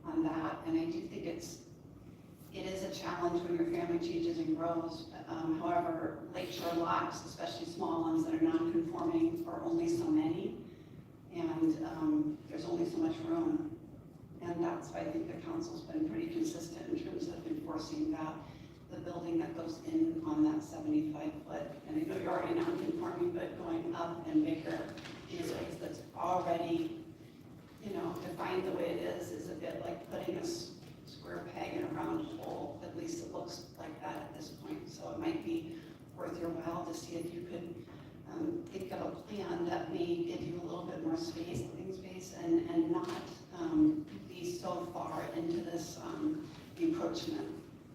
on that, and I do think it is a challenge when your family changes and grows. However, lakeshore lots, especially small ones that are non-conforming, are only so many, and there's only so much room. And that's why I think the council's been pretty consistent in terms of enforcing that, the building that goes in on that 75-foot. And I know you're already non-conforming, but going up and bigger in a space that's already, you know, defined the way it is a bit like putting a square peg in a round hole. At least it looks like that at this point. So it might be worth your while to see if you could think of a plan that may give you a little bit more space, living space, and not be so far into this encroachment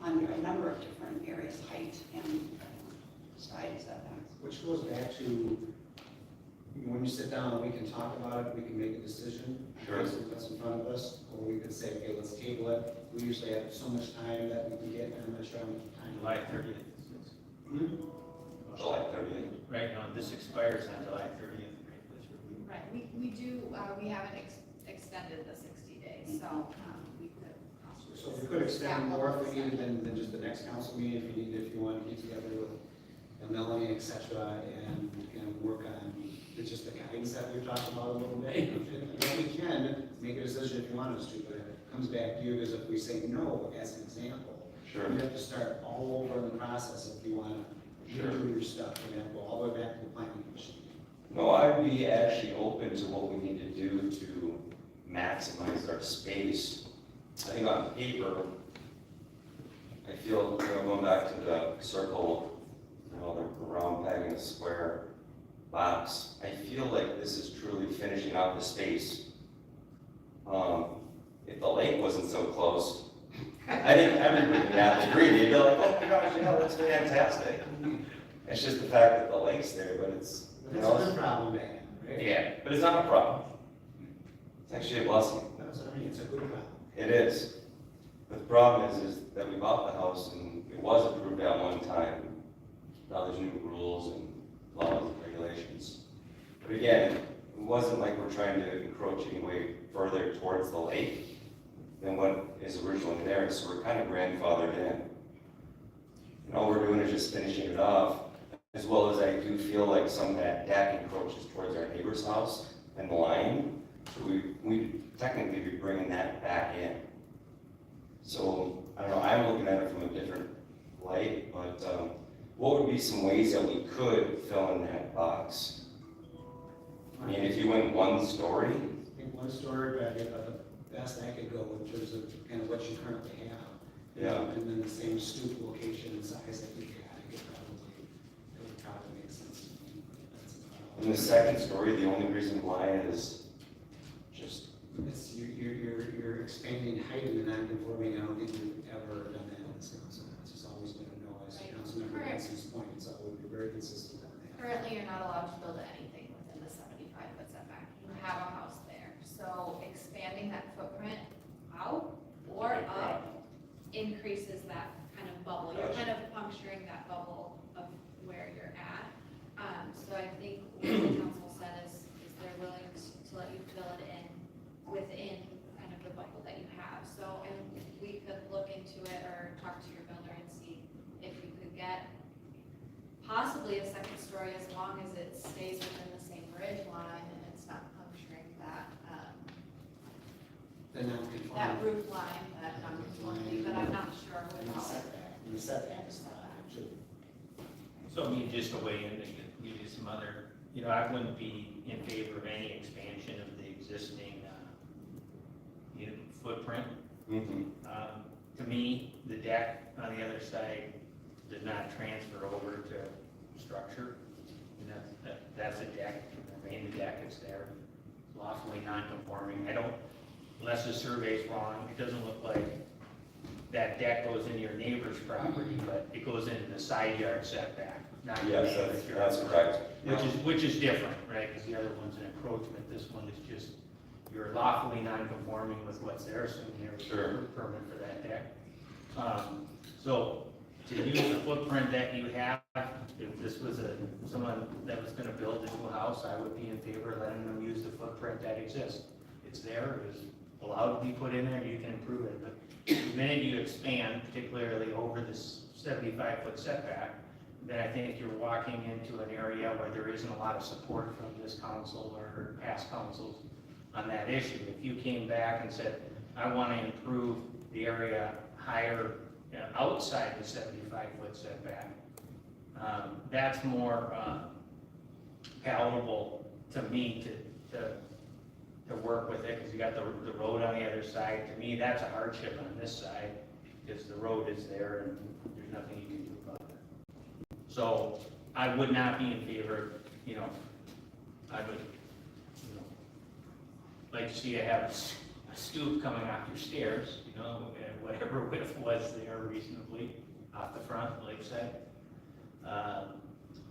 under a number of different areas, height and side setbacks. Which goes back to, you know, when you sit down and we can talk about it, we can make a decision. Sure. Based on what's in front of us, or we could say, okay, let's table it. We usually have so much time that we can get, and I'm not sure how much time. July 30th. July 30th. Right now, this expires on July 30th. Right, we do, we haven't extended the 60 days, so we could. So we could extend more if we needed than just the next council meeting, if you want to get together with Melanie, et cetera, and work on just the guidance that we talked about a little bit. If we can, make a decision if you want us to, but it comes back to you, because if we say no, as an example, Sure. you have to start all over in the process if you want to Sure. do your stuff, and then go all the way back to the planning commission. No, I'd be actually open to what we need to do to maximize our space. I think on paper, I feel, you know, going back to the circle, you know, the round peg in a square box, I feel like this is truly finishing out the space. If the lake wasn't so close, I think everybody would have to agree. They'd be like, oh my gosh, yeah, that's fantastic. It's just the fact that the lake's there, but it's, But you that's know, a good problem, man, right? yeah, but it's not a problem. It's actually a blessing. That's what I mean, it's a good problem. It is. But the problem is that we bought the house and it was approved at one time. Now there's new rules and laws and regulations. But again, it wasn't like we're trying to encroach any way further towards the lake than what is originally there, so we're kind of grandfathered in. And all we're doing is just finishing it off, as well as I do feel like some of that deck encroaches towards our neighbor's house and the line, so we technically be bringing that back in. So, I don't know, I'm looking at it from a different light, but what would be some ways that we could fill in that box? I mean, if you went one story, I think one story, but the best I could go in terms of kind of what you currently have. Yeah. And then the same stoop location and size that you got, it would probably make sense to me. In the second story, the only reason why is just, It's, you're expanding height in the non-conforming, I don't think we've ever done that in this council, it's just always been a no, as Right. Councilmember Correct. Benson's point, it's always been very consistent on that. Currently, you're not allowed to build anything within the 75-foot setback. You have a house there. So expanding that footprint out or up increases that kind of bubble. You're kind of puncturing that bubble of where you're at. So I think what the council said is they're willing to let you fill it in within kind of the bubble that you have. So, and we could look into it or talk to your builder and see if you could get possibly a second story as long as it stays within the same ridge line and it's not puncturing that, The non-conforming. that roof line, that non-conformity, but I'm not sure And the what all. setback, and the setback is not actually. So I mean, just to weigh in, to give you some other, I wouldn't be in favor of any expansion of the existing, footprint. To me, the deck on the other side did not transfer over to structure. And that's a deck, the main deck is there, lawfully non-conforming. I don't, unless the survey's wrong, it doesn't look like that deck goes into your neighbor's property, but it goes into the side yard setback, not your yes, neighbor's yard. that's correct. Which is different, right, because the other one's an encroachment, this one is just, you're lawfully non-conforming with what's there, assuming there was Sure. a permit for that deck. So, to use the footprint that you have, if this was someone that was gonna build a new house, I would be in favor of letting them use the footprint that exists. It's there, it's allowed to be put in there, you can improve it, but the minute you expand, particularly over this 75-foot setback, then I think you're walking into an area where there isn't a lot of support from this council or past councils on that issue. If you came back and said, I want to improve the area higher, outside the 75-foot setback, that's more palatable to me to work with it, because you got the road on the other side. To me, that's a hardship on this side, because the road is there and there's nothing you can do about it. So I would not be in favor, I would, like to see you have a stoop coming off your stairs, and whatever width was there reasonably off the front, lakeside.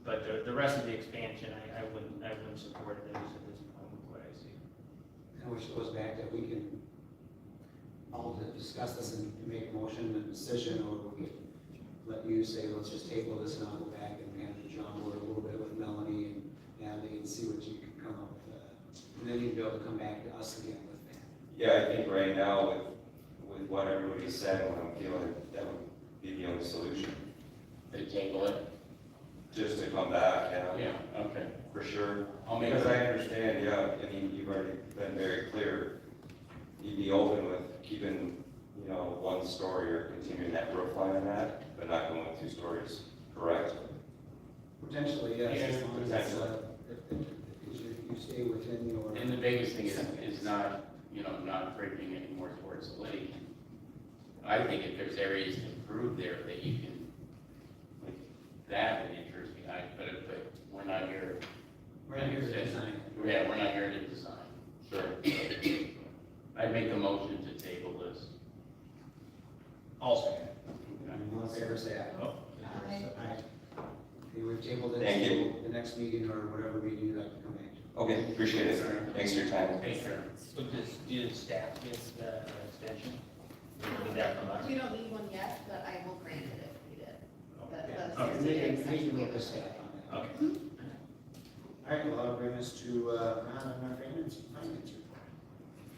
But the rest of the expansion, I wouldn't support it at this point with what I see. And which goes back that we can all discuss this and make a motion and a decision, or we can let you say, let's just table this and I'll go back and manage the John board a little bit with Melanie and Natalie and see what you can come up with. And then you'd be able to come back to us again with that. Yeah, I think right now with what everybody said, and what I'm feeling, that would be the only solution. They table it? Just to come back, Yeah, okay. for sure. I'll make Because I it. understand, yeah, I mean, you've already been very clear. You'd be open with keeping, one story or continuing that roof line on that, but not going with 2 stories, correct? Potentially, yes, as long as it's, Potentially. if you stay within your. And the biggest thing is not, not breaking any more towards the lake. I think if there's areas to improve there that you can, that would interest me, but we're not here. We're not here to design. Yeah, we're not here to design. Sure. I'd make a motion to table this. Also, All in favor, say aye. Oh. Aye. Okay, we've tabled it Thank you. to the next meeting or whatever meeting you'd like to come back to. Okay, appreciate it. Thanks for your time. Thanks, sir. so did staff get the extension? Did that from us? We don't need one yet, but I will grant it if needed. The Okay, 60-day we extension can we look have. at staff on that. Okay. All right, well, that'll bring us to, Ron on our finance report.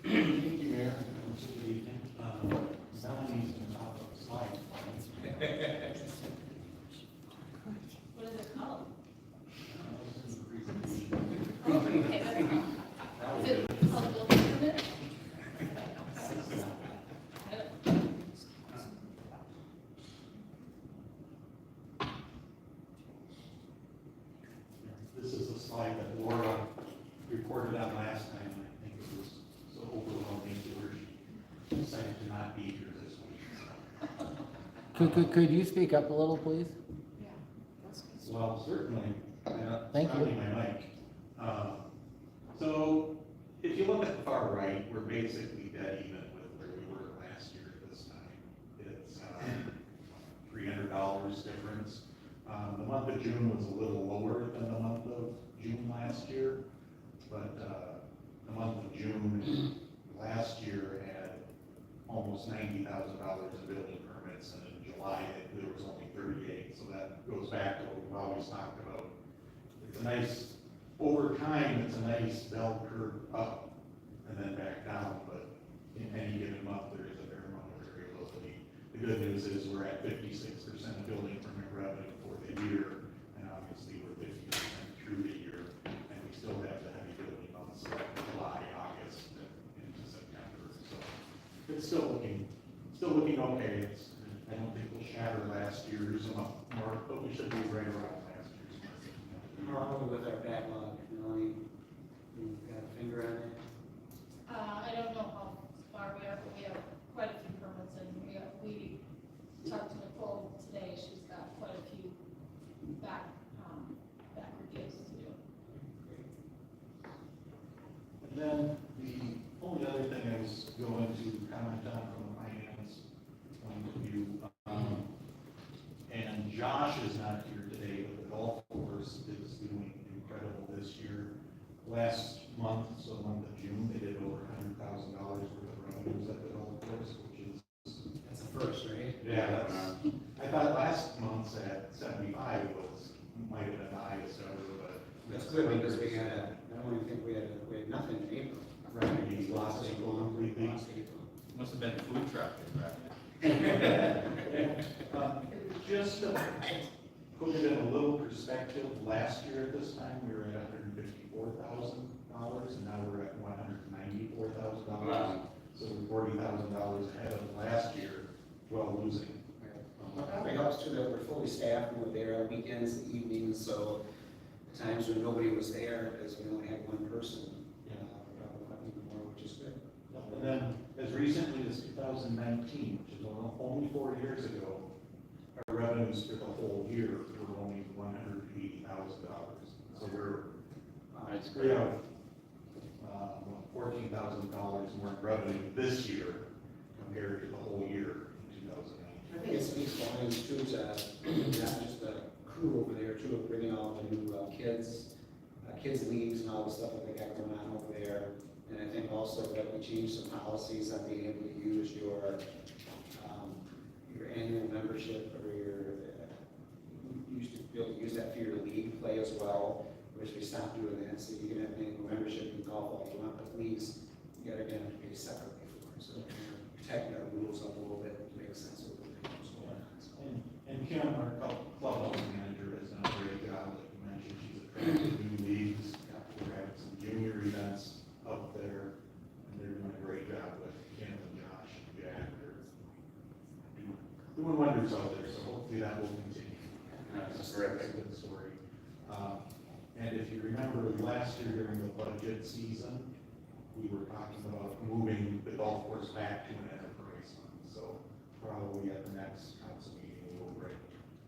Thank you, Mayor. Good evening. Melanie's on top of the slide. What is it called? Okay, that's all. Is it called a building permit? This is a slide that Laura reported on last time. I think it was so overwhelming that she decided to not be here this week. Could you speak up a little, please? Well, certainly. Thank you. Finally, my mic. So if you look at the far right, we're basically dead even with where we were last year at this time. It's $300 difference. The month of June was a little lower than the month of June last year, but the month of June last year had almost $90,000 of building permits, and in July, there was only 38, so that goes back to what we've always talked about. It's a nice, over time, it's a nice bell curve up and then back down, but in any given month, there is a fair amount of variability. The good news is we're at 56% of building permit revenue for the year, and obviously we're 50% through the year, and we still have the heavy building months like July, August, and into September, so it's still looking okay. I don't think we'll shatter last year's mark, but we should be right around last year's mark. How are we with our backlog, Melanie? You got a finger on that? I don't know how far we are, but we have quite a few permits, and we talked to Nicole today, she's got quite a few back reviews to do. And then the only other thing I was going to comment on from the finance point of view, and Josh is not here today, but the golf course is doing incredible this year. Last month, so the month of June, they did over $100,000 worth of revenues at the golf course, which is. That's the first, right? Yeah, I thought last month's at 75 might have been the highest ever, but. That's good, because we had, I don't even think we had nothing in April. Right, we lost April completely. Lost April. Must have been the food truck, right? Just to put it in a little perspective, last year at this time, we were at $154,000, and now we're at $194,000. Wow. So we're $40,000 ahead of last year, while losing. Well, it probably helps too that we're fully staffed, and we're there on weekends, evenings, so the times when nobody was there, because we only had one person, we're probably running more, which is good. And then, as recently as 2019, which is only 4 years ago, our revenues for the whole year were only $180,000. So That's we great. have $14,000 more in revenue this year compared to the whole year in 2019. I think it speaks volumes too, to not just the crew over there too, of bringing all the new kids leagues and all the stuff that they got going on over there. And I think also that we changed some policies on being able to use your annual membership or you used to be able to use that for your league play as well, which we stopped doing that. So you can have an annual membership in golf all you want, but leagues, you gotta have to pay separately for. So we're protecting our rules up a little bit to make sense of what what's going on. So, And Kim, our clubhouse manager, has done a great job. Like you mentioned, she's attracted new leagues. We're having some junior events up there, and they're doing a great job with Kim and Josh and Jack. They're doing wonders out there, so hopefully that will continue. That's terrific. That's a good story. And if you remember last year during the budget season, we were talking about moving the golf course back to an enterprise fund. So probably at the next council meeting, we will write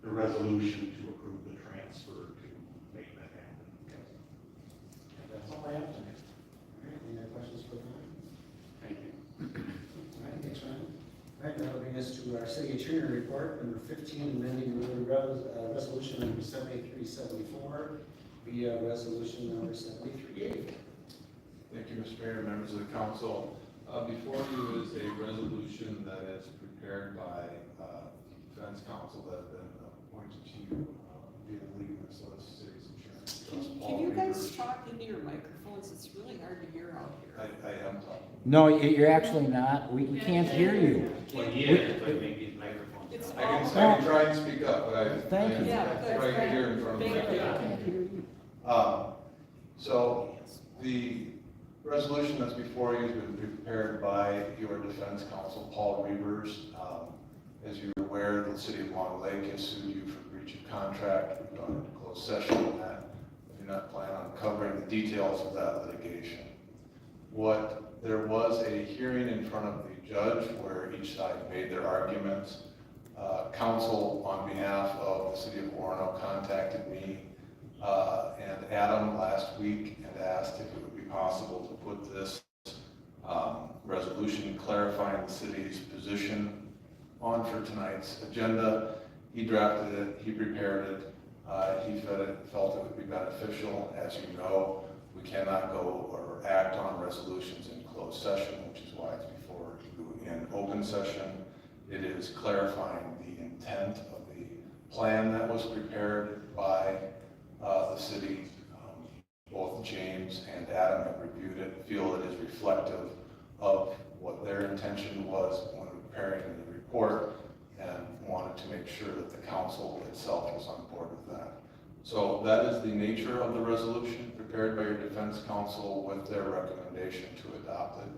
the resolution to approve the transfer to make that happen. And that's all I have tonight. all right, any other questions for Ryan? Thank you. All right, thanks, Ryan. All right, that'll bring us to our city attorney report, number 15, amending resolution number 7374 via resolution number 7380. Thank you, Mr. Mayor, members of the council. Before you is a resolution that is prepared by defense counsel that have been appointed to you via the League of Minnesota Cities Insurance Trust. Can you guys talk into your microphones? It's really hard to hear out here. I am talking. No, you're actually not. We can't hear you. Well, yeah, but maybe his microphone's It's not. I can try and speak up, but Thank you. Yeah, I'm right here in front of Thank me. you. I can't hear you. So the resolution that's before you has been prepared by your defense counsel, Paul Reavers. As you're aware, the city of Long Lake has sued you for breach of contract. We've gone into closed session on that. I do not plan on covering the details of that litigation. There was a hearing in front of the judge where each side made their arguments. council on behalf of the city of Orono contacted me and Adam last week and asked if it would be possible to put this resolution clarifying the city's position on for tonight's agenda. He drafted it, he prepared it, he felt it would be beneficial. As you know, we cannot go or act on resolutions in closed session, which is why it's before you in open session. It is clarifying the intent of the plan that was prepared by the city. Both James and Adam have reviewed it, feel it is reflective of what their intention was when preparing the report, and wanted to make sure that the council itself was on board with that. So that is the nature of the resolution prepared by your defense counsel with their recommendation to adopt it.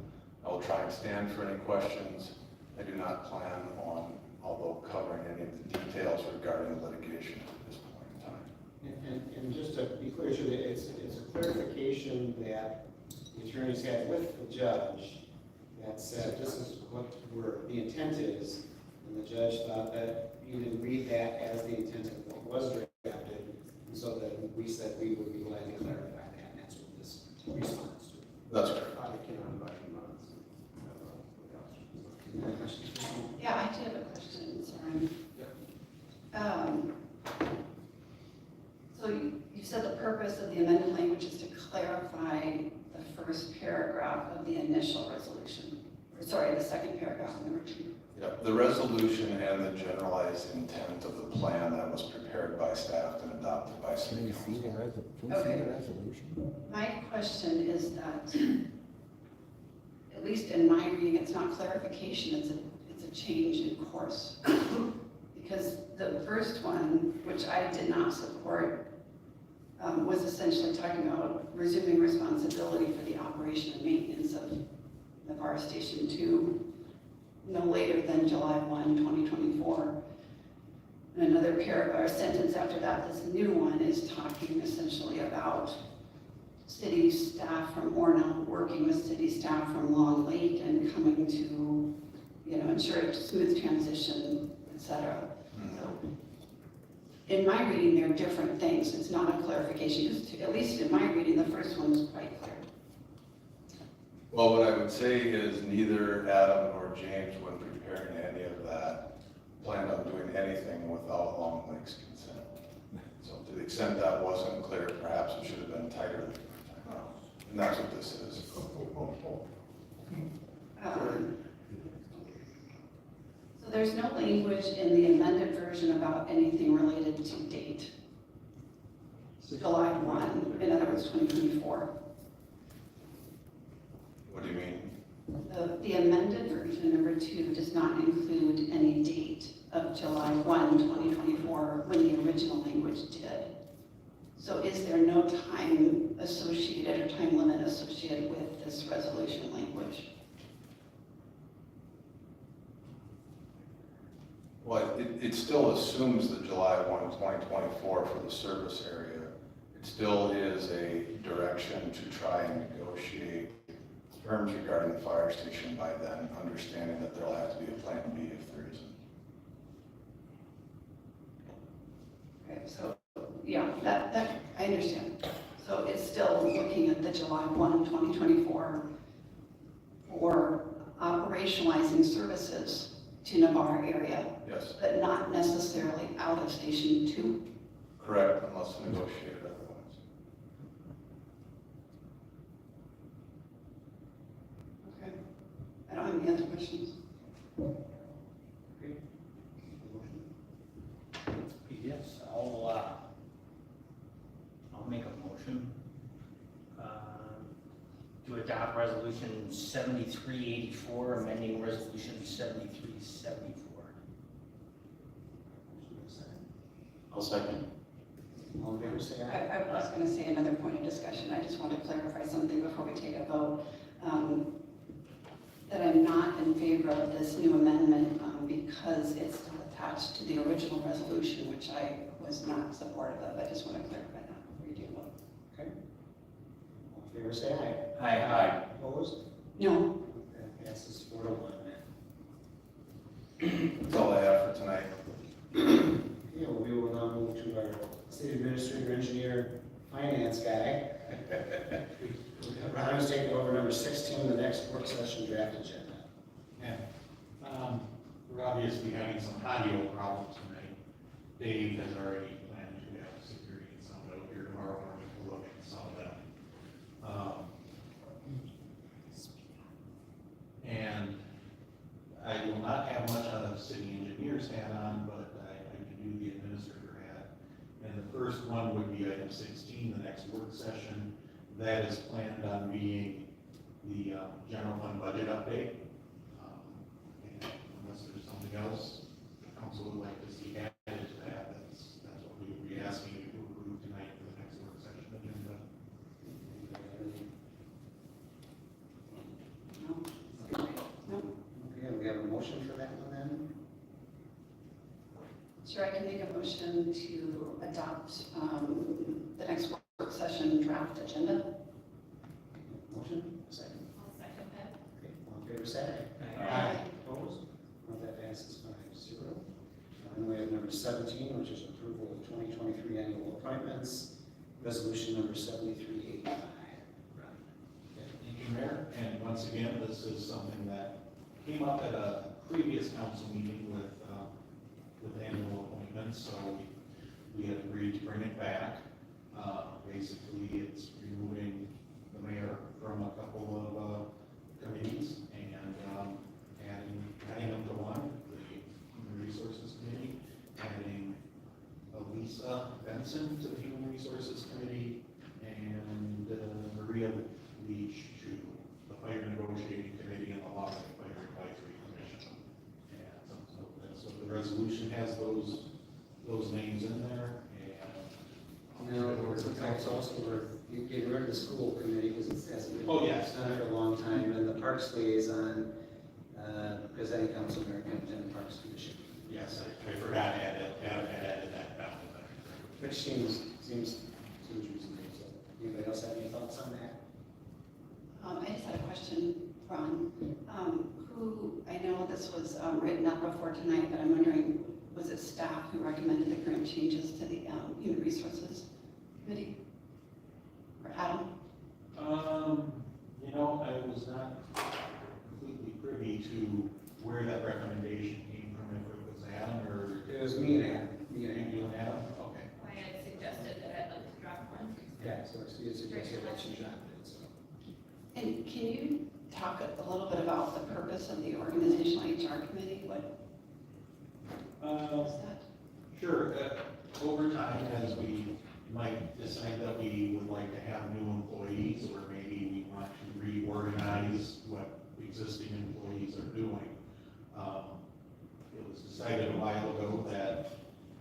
I will try and stand for any questions. I do not plan on, although covering any of the details regarding litigation at this point in time. And just to be clear, too, it's a clarification that the attorneys had with the judge that said this is what the intent is, and the judge thought that you didn't read that as the intent of what was drafted, and so that we said we would be glad to clarify that, and that's what this responds to. That's correct. Yeah, I do have a question, sorry. So you said the purpose of the amended language is to clarify the first paragraph of the initial resolution. Or sorry, the second paragraph of number 2. Yep, the resolution and the generalized intent of the plan that was prepared by staff and adopted by Can city we see council. the resolution? My question is that, at least in my reading, it's not clarification, it's a change in course. Because the first one, which I did not support, was essentially talking about resuming responsibility for the operation and maintenance of Navarre Station 2 no later than July 1, 2024. And another paragraph or sentence after that, this new one is talking essentially about city staff from Orono working with city staff from Long Lake and coming to, ensure a smooth transition, etc. So, in my reading, they're different things. It's not a clarification, because at least in my reading, the first one was quite clear. Well, what I would say is neither Adam nor James, when preparing any of that, planned on doing anything without Long Lake's consent. So to the extent that wasn't clear, perhaps it should have been tighter. And that's what this is. So there's no language in the amended version about anything related to date. July 1, in other words, 2024. What do you mean? The amended version, number 2, does not include any date of July 1, 2024, when the original language did. So is there no time associated or time limit associated with this resolution language? Well, it still assumes the July 1, 2024 for the service area. It still is a direction to try and negotiate terms regarding the fire station by then, understanding that there'll have to be a plan B if there isn't. Okay, so, yeah, that I understand. So it's still looking at the July 1, 2024 for operationalizing services to Navarre area, Yes, but not necessarily out of Station 2. correct, unless negotiated otherwise. Okay. I don't have any other questions. Yes, I'll make a motion to adopt resolution 7384, amending resolution 7374. I'll second. All in favor, say aye. I was going to say another point of discussion. I just want to clarify something before we take a vote. That I'm not in favor of this new amendment because it's still attached to the original resolution, which I was not supportive of. I just want to clarify that before you do a vote. Okay. All in favor, say aye. Aye. Opposed? No. That passes 4-1. That's all I have for tonight. Yeah, well, we will now move to our city administrator, engineer, finance guy. Ron's taking over number 16, the next work session draft agenda. Yeah. We're obviously having some audio problems tonight. Dave has already planned to have security and sound out here tomorrow morning to look at some of them. And I will not have much on the city engineer's hat on, but I can do the administrator hat. And the first one would be item 16, the next work session. That is planned on being the general fund budget update. And unless there's something else the council would like to see added to that, that's what we would be asking you to approve tonight for the next work session agenda. Okay, we have a motion for that one then? Sure, I can make a motion to adopt the next work session draft agenda. Motion, second. I'll second that. Okay, all in favor, say aye. Aye. Opposed? Well, that passes 5-0. And we have number 17, which is approval of 2023 annual appointments, resolution number 7385. Thank you, Mayor. And once again, this is something that came up at a previous council meeting with annual appointments, so we had agreed to bring it back. Basically, it's removing the mayor from a couple of committees and adding them to one, the Human Resources Committee, adding Elisa Benson to the Human Resources Committee, and Maria Leach to the Fire Negotiating Committee and the Law Fire Advisory Commission. And so the resolution has those names in there, and Now, the council also, you get rid of the school committee because it hasn't been. Oh, yes. Done for a long time, and the parks liaison, because any council member can attend the parks commission. yes, I forgot to add that down. Which seems reasonable, so, anybody else have any thoughts on that? I just had a question, Ron. Who, I know this was written up before tonight, but I'm wondering, was it staff who recommended the current changes to the Human Resources Committee? Or Adam? I was not completely privy to where that recommendation came from, if it was Adam or. It was me and Adam. Me and Adam. You and Adam? Okay. I had suggested that I'd like to drop one. Yeah, so it's suggested that you dropped it, so. And can you talk a little bit about the purpose of the organizational HR committee? What is that? Sure. Over time, as we might decide that we would like to have new employees, or maybe we want to reorganize what existing employees are doing, it was decided a while ago that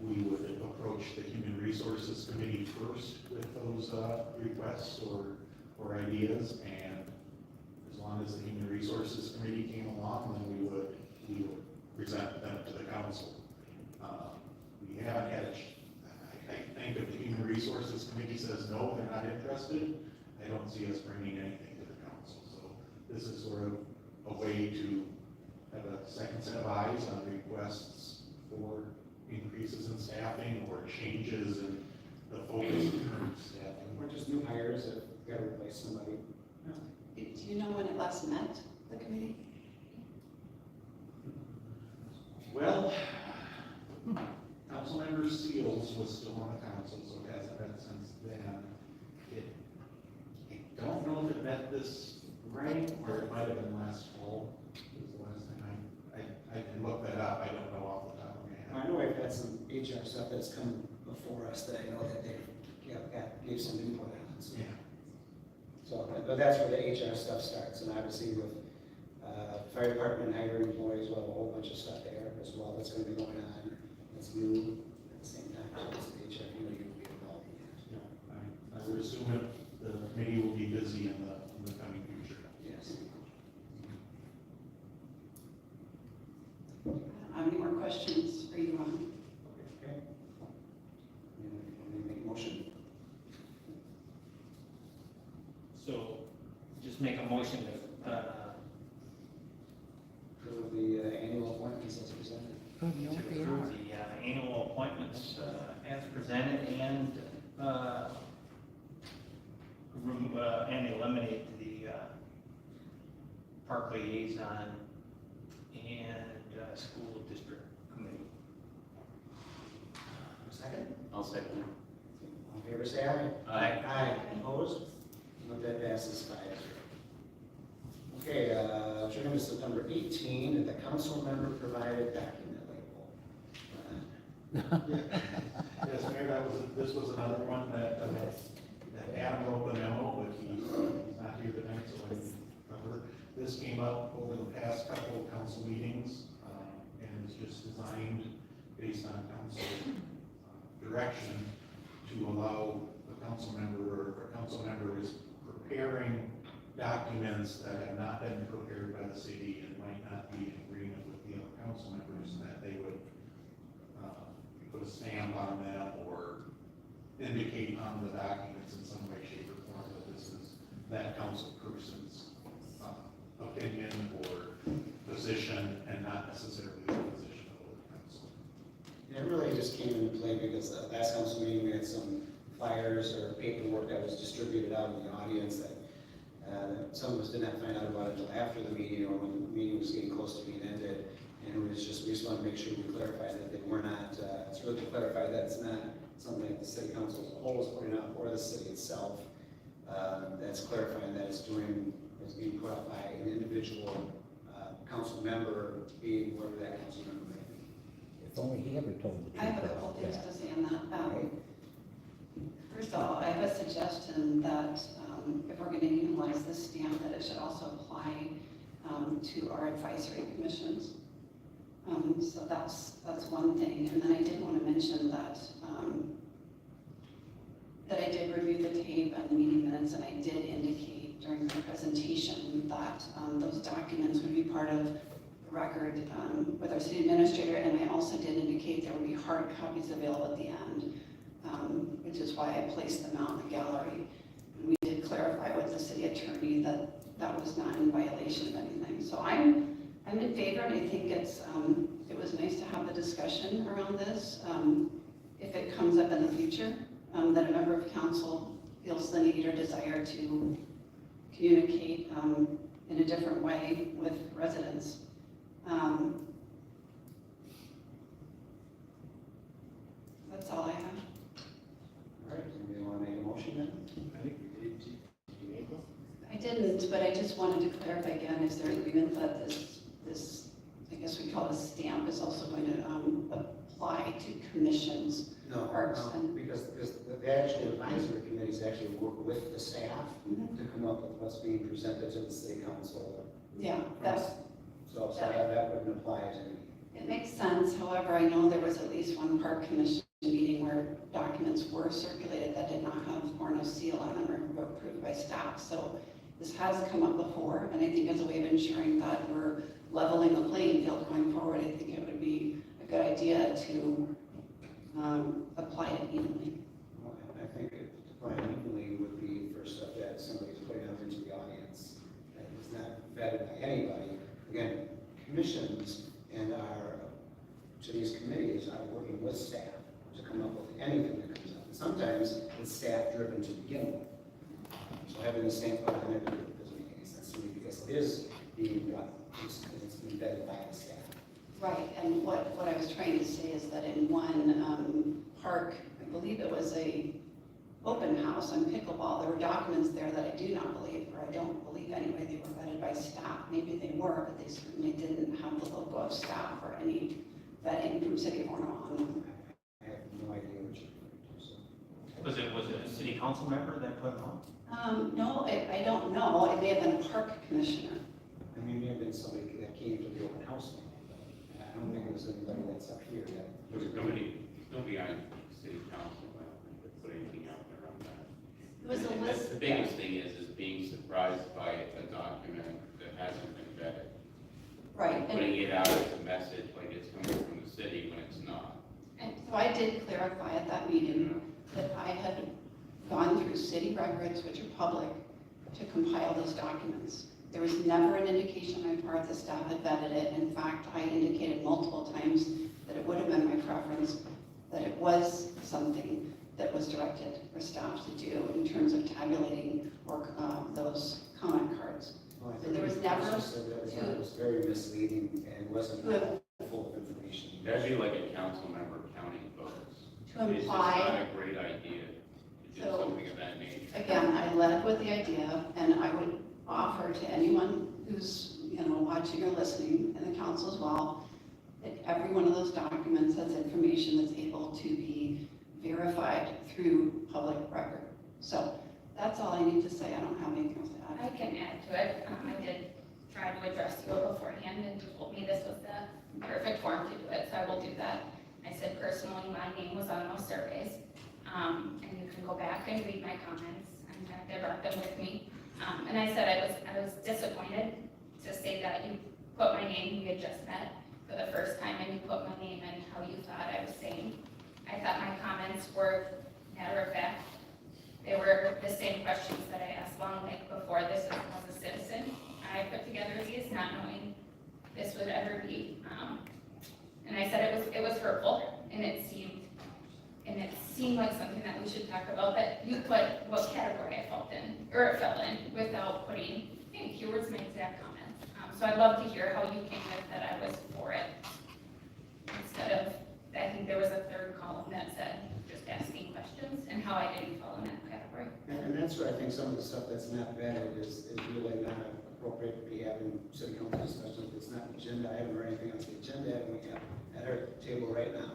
we would approach the Human Resources Committee first with those requests or ideas, and as long as the Human Resources Committee came along, then we would present them to the council. We haven't had I think if the Human Resources Committee says no, they're not interested, I don't see us bringing anything to the council. So this is sort of a way to have a second set of eyes on requests for increases in staffing or changes in the focus of current staffing. Or just new hires if we gotta replace somebody. Do you know when it last met, the committee? Well, Councilmember Seals was still on the council, so it hasn't met since then. I don't know if it met this spring, or it might have been last fall, was the last time. I can look that up, I don't know off the top of my head. I know I've had some HR stuff that's come before us that I know that they gave some input on. So. Yeah. So, but that's where the HR stuff starts, and obviously with fire department hiring employees, we'll have a whole bunch of stuff there as well that's gonna be going on. It's new at the same time, so it's the HR committee will be involved in that. Yeah, I would assume that the committee will be busy in the coming future. Yes. I don't have any more questions for you, Ron. Okay. Any make a motion? So just make a motion to, For the annual appointments as presented. appointments as presented and eliminate the park liaison and school district committee. Second? I'll second. All in favor, say aye. Aye. Aye. Opposed? Note that passes 5-0. Okay, turning to September 18, the council member provided document label. Yes, Mayor, this was another one that Adam wrote the memo, but he's not here tonight, so I didn't cover. This came up over the past couple of council meetings, and it's just designed based on council direction to allow the council member or council member is preparing documents that have not been prepared by the city and might not be in agreement with the other council members, that they would put a stamp on them or indicate on the documents in some way, shape, or form that this is that council person's opinion or position and not necessarily the position of the council. And it really just came into play because last council meeting, we had some flyers or paperwork that was distributed out in the audience that some of us did not find out about it until after the meeting or when the meeting was getting close to being ended. And it was just, we just want to make sure we clarify that they were not, it's really to clarify that it's not something that the city council as a whole is putting out or the city itself. That's clarifying that it's being put out by an individual council member, being whoever that council member may be. If only he ever told the truth. I have a couple things to say on that. First of all, I have a suggestion that if we're going to utilize this stamp, that it should also apply to our advisory commissions. So that's one thing. And then I did want to mention that that I did review the tape and meeting minutes, and I did indicate during the presentation that those documents would be part of the record with our city administrator, and I also did indicate there would be hard copies available at the end, which is why I placed them out in the gallery. And we did clarify with the city attorney that that was not in violation of anything. So I'm in favor, and I think it was nice to have the discussion around this. If it comes up in the future, that a member of council feels the need or desire to communicate in a different way with residents. That's all I have. All right, anybody want to make a motion then? I think we did. I didn't, but I just wanted to clarify again, is there agreement that this, I guess we call it a stamp, is also going to apply to commissions? No, Parks no, and- because the actual advisory committees actually work with the staff to come up with what's being presented to the city council. Yeah, that's, So that wouldn't apply to me. it makes sense. However, I know there was at least one park commission meeting where documents were circulated that did not have Orono seal on them or were approved by staff. So this has come up before, and I think as a way of ensuring that we're leveling the playing field going forward, I think it would be a good idea to apply it evenly. Well, I think it applying equally would be for stuff that somebody's putting out into the audience that is not vetted by anybody. Again, commissions and to these committees are working with staff to come up with anything that comes up. And sometimes it's staff driven to begin with. So having the stamp on it doesn't make any sense to me because it is being done. It's being vetted by the staff. Right, and what I was trying to say is that in one park, I believe it was a open house on pickleball, there were documents there that I do not believe, or I don't believe anyway, they were vetted by staff. Maybe they were, but they certainly didn't have the logo of staff or any vetting from City of Orono on them. I have no idea what you're referring to. So. Was it a city council member that put them on? No, I don't know. It may have been a park commissioner. I mean, it may have been somebody that came to the open house meeting, but I don't think it was anybody that's up here that. There's nobody on city council, I don't think they put anything out there on that. It was a And list. The biggest thing is being surprised by a document that hasn't been vetted. Right. And Putting it out as a message like it's coming from the city when it's not. so I did clarify at that meeting that I had gone through city records, which are public, to compile those documents. There was never an indication on my part that staff had vetted it. In fact, I indicated multiple times that it would have been my preference that it was something that was directed for staff to do in terms of tabulating or those comment cards. Well, I So think there was the never council said that it was very misleading and wasn't full of information. That'd be like a council member counting votes. To It's just imply, not a great idea to do So- something of that nature. again, I led with the idea, and I would offer to anyone who's, watching or listening, and the council as well, that every one of those documents has information that's able to be verified through public record. So that's all I need to say. I don't have anything else to I add. can add to it. I did try to address you beforehand, and you told me this was the perfect form to do it, so I will do that. I said personally, my name was on those surveys, and you can go back and read my comments. In fact, I brought them with me. And I said I was disappointed to say that you put my name, we had just met for the first time, and you put my name and how you thought I was saying. I thought my comments were matter of fact. They were the same questions that I asked Long Lake before this as a citizen. I put together these not knowing this would ever be. And I said it was hurtful, and it seemed like something that we should talk about, but you put what category I fell in without putting, here was my exact comments. So I'd love to hear how you came with that I was for it. Instead of, I think there was a third column that said just asking questions and how I didn't fall in that category. And that's where I think some of the stuff that's not vetted is really not appropriate to be having city council discussions. It's not an agenda item or anything else. The agenda item we have at our table right now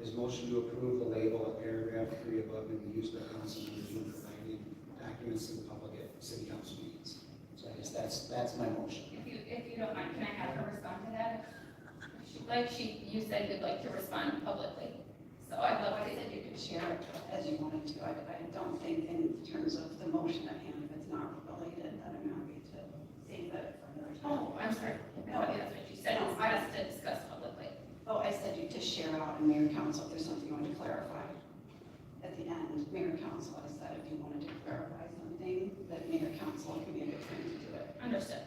is motion to approve the label of paragraph 3 above and the use by council members when providing documents to the public at city council meetings. So I guess that's my motion. If you don't mind, can I have her respond to that? You said you'd like to respond publicly, so I'd love to. I said you could share it as you wanted to. I don't think in terms of the motion at hand, if it's not related, that I'm happy to save that for another time. Oh, I'm sorry. No, that's what you said. It's best to discuss publicly. Oh, I said you to share out in mayor council if there's something you want to clarify. At the end, mayor council, I said if you wanted to clarify something, that mayor council can be a good time to do it. Understood.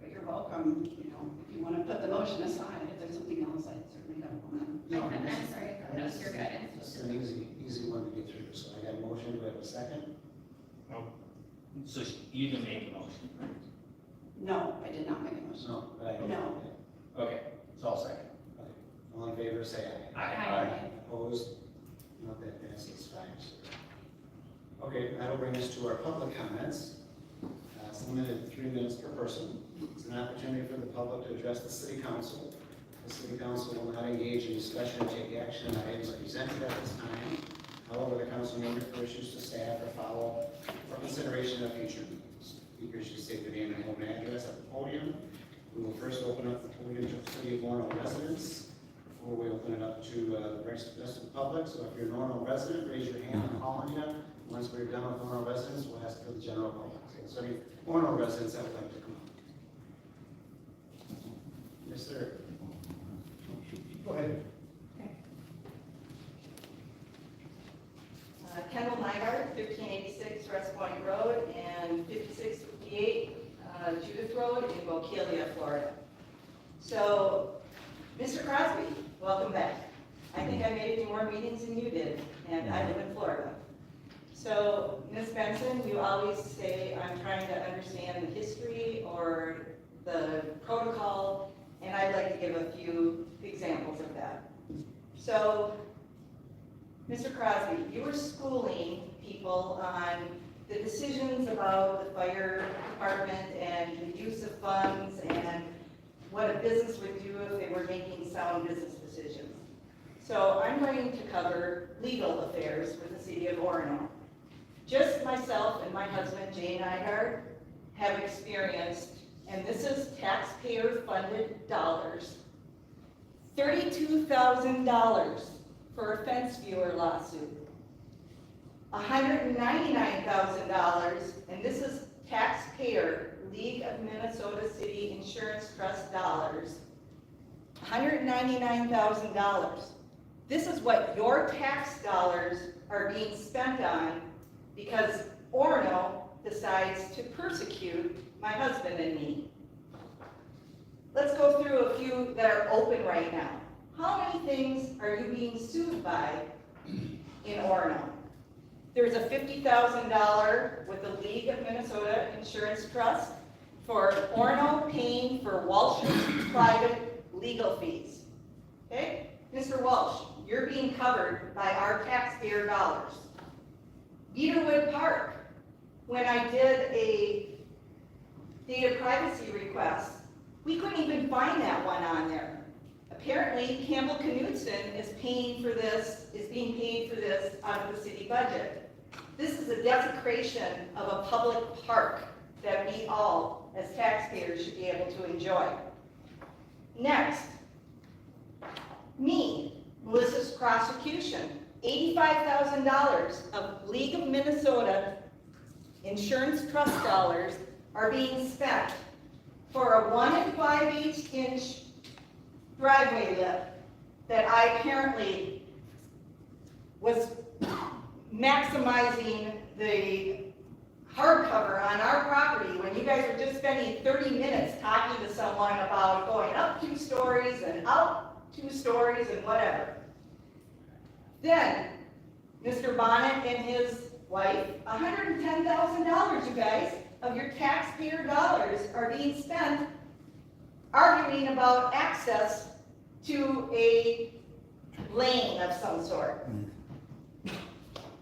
But you're welcome, if you want to put the motion aside, if there's something else, I certainly don't want to. I'm sorry. That was your guidance. This is an easy one to get through. So I got a motion. Do I have a second? So you can make a motion, right? No, I did not make a motion. No, but I don't. No. Okay, so I'll second. Okay. All in favor, say aye. Aye. Opposed? Not that passes 5-0. Okay, that'll bring us to our public comments. It's limited to 3 minutes per person. It's an opportunity for the public to address the city council. The city council will not engage in discussion or take action on items presented at this time. However, the council may refer issues to staff or follow for consideration of future meetings. Speakers should state their name and home address at the podium. We will first open up the podium to the city of Orono residents before we open it up to the rest of the public. So if you're an Orono resident, raise your hand and call on you. Once we're done with Orono residents, we'll ask for the general public. So any Orono residents that would like to come up. Yes, sir. Go ahead. Kendall Nygaard, 1586 West Point Road, and 5658 Judith Road in Bokeelia, Florida. So, Mr. Crosby, welcome back. I think I made it to more meetings than you did, and I live in Florida. So, Ms. Benson, you always say, I'm trying to understand the history or the protocol, and I'd like to give a few examples of that. So, Mr. Crosby, you were schooling people on the decisions about the fire department and the use of funds and what a business would do if they were making sound business decisions. So I'm going to cover legal affairs for the city of Orono. Just myself and my husband, Jay Nygaard, have experienced, and this is taxpayer-funded dollars, $32,000 for a fence viewer lawsuit. $199,000, and this is taxpayer League of Minnesota City Insurance Trust dollars. $199,000. This is what your tax dollars are being spent on because Orono decides to persecute my husband and me. Let's go through a few that are open right now. how many things are you being sued by in Orono? There's a $50,000 with the League of Minnesota Insurance Trust for Orono paying for Walsh's private legal fees. Okay? Mr. Walsh, you're being covered by our taxpayer dollars. Beaterwood Park, when I did a data privacy request, we couldn't even find that one on there. Apparently, Campbell Knutson is being paid for this out of the city budget. This is a desecration of a public park that we all, as taxpayers, should be able to enjoy. Next, Melissa's prosecution, $85,000 of League of Minnesota Insurance Trust dollars are being spent for a 1 5/8" driveway lip that I apparently was maximizing the hardcover on our property when you guys were just spending 30 minutes talking to someone about going up 2 stories and out 2 stories and whatever. Then, Mr. Bonnet and his wife, $110,000, you guys, of your taxpayer dollars are being spent arguing about access to a lane of some sort.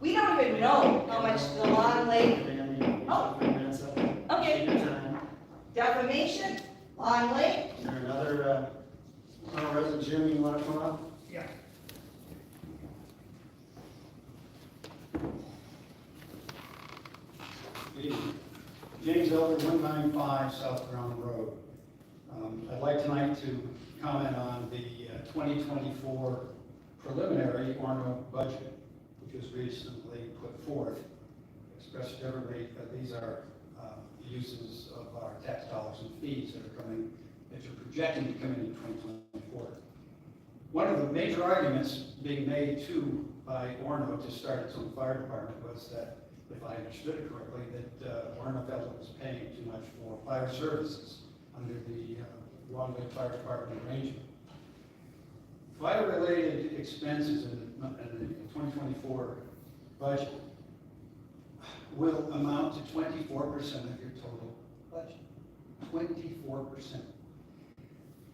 We don't even know how much the Long Lake, oh, okay, defamation, Long Lake. Is there another, resident, Jim, you want to come up? Yeah. James Elder, 195 South Ground Road. I'd like tonight to comment on the 2024 preliminary Orono budget, which was recently put forth. Expressed differently, these are uses of our tax dollars and fees that are projecting to come in 2024. One of the major arguments being made by Orono to start its own fire department was that, if I understood it correctly, that Orono felt it was paying too much for fire services under the Long Lake Fire Department arrangement. Fire-related expenses in the 2024 budget will amount to 24% of your total budget. 24%.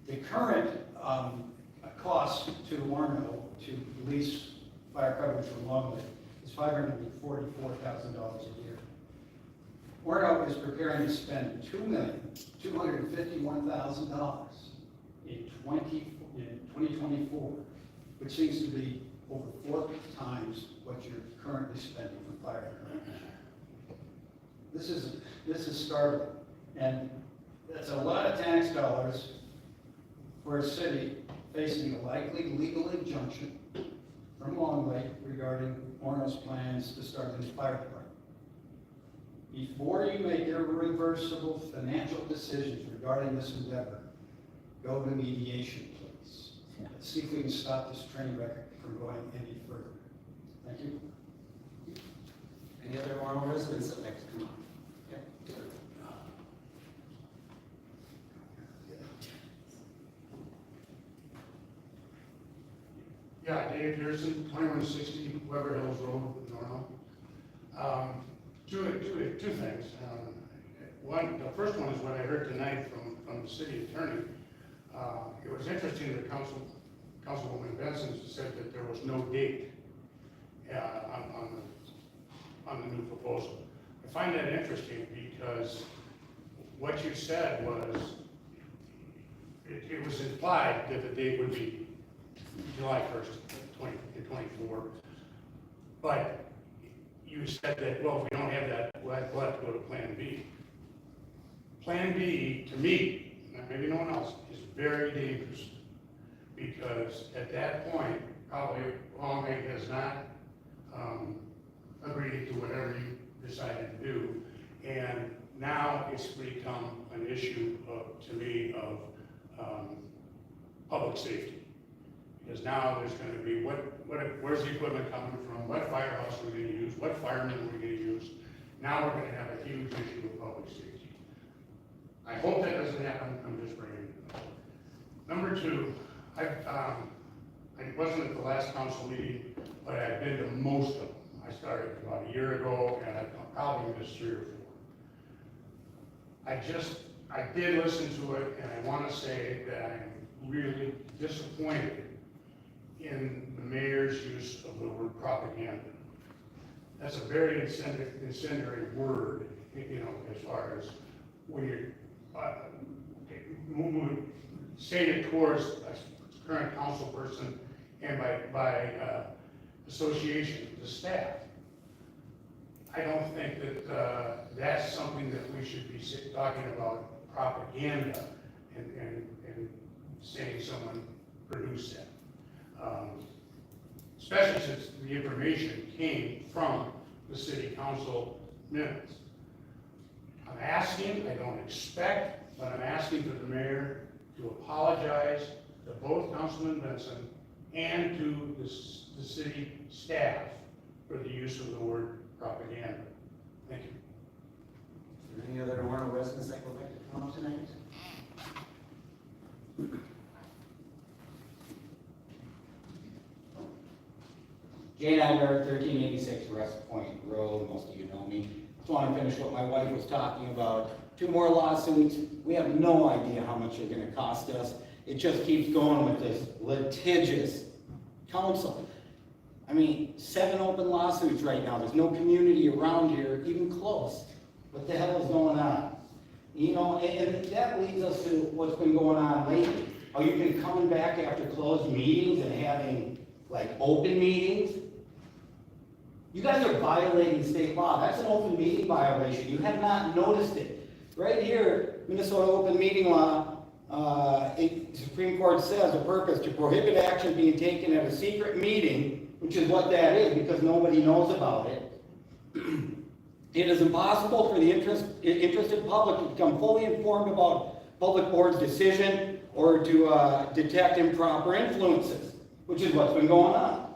The current cost to Orono to lease fire coverage from Long Lake is $544,000 a year. Orono is preparing to spend $2,251,000 in 2024, which seems to be over 4 times what you're currently spending for fire. This is startling, and that's a lot of tax dollars for a city facing a likely legal injunction from Long Lake regarding Orono's plans to start a new fire department. Before you make irreversible financial decisions regarding this endeavor, go to mediation, please. Let's see if we can stop this train wreck from going any further. Thank you. Any other Orono residents that like to come up? Yeah. Yeah, Dave Pearson, 2160 Weber Hills Road, Orono. Two things. One, the first one is what I heard tonight from the city attorney. It was interesting that Councilwoman Benson said that there was no date on the new proposal. I find that interesting because what you said was, it was implied that the date would be July 1st, 2024. But you said that, well, if we don't have that, we'll have to go to Plan B. Plan B, to me, maybe no one else, is very dangerous. Because at that point, probably Long Lake has not agreed to whatever you decided to do. And now it's become an issue to me of public safety. Because now there's going to be, where's the equipment coming from? What firehouse are we going to use? What firemen are we going to use? Now we're going to have a huge issue of public safety. I hope that doesn't happen. I'm just bringing it up. Number two, I wasn't at the last council meeting, but I've been to most of them. I started about a year ago, and I've probably missed 3 or 4. I did listen to it, and I want to say that I'm really disappointed in the mayor's use of the word propaganda. That's a very incendiary word, as far as when you're saying it towards a current council person and by association, the staff. I don't think that that's something that we should be talking about propaganda and saying someone produced that. Especially since the information came from the city council minutes. I'm asking, I don't expect, but I'm asking for the mayor to apologize to both Councilman Benson and to the city staff for the use of the word propaganda. Thank you. Is there any other Orono residents that would like to come up tonight? Jane Iver, 1386 West Point Road, most of you know me. Just want to finish what my wife was talking about. 2 more lawsuits. We have no idea how much they're going to cost us. It just keeps going with this litigious council. I mean, 7 open lawsuits right now. There's no community around here, even close. What the hell is going on? And that leads us to what's been going on lately. Oh, you've been coming back after closed meetings and having, like, open meetings? You guys are violating state law. That's an open meeting violation. You have not noticed it. Right here, Minnesota open meeting law, the Supreme Court says the purpose to prohibit action being taken at a secret meeting, which is what that is because nobody knows about it. It is impossible for the interested public to become fully informed about public board's decision or to detect improper influences, which is what's been going on.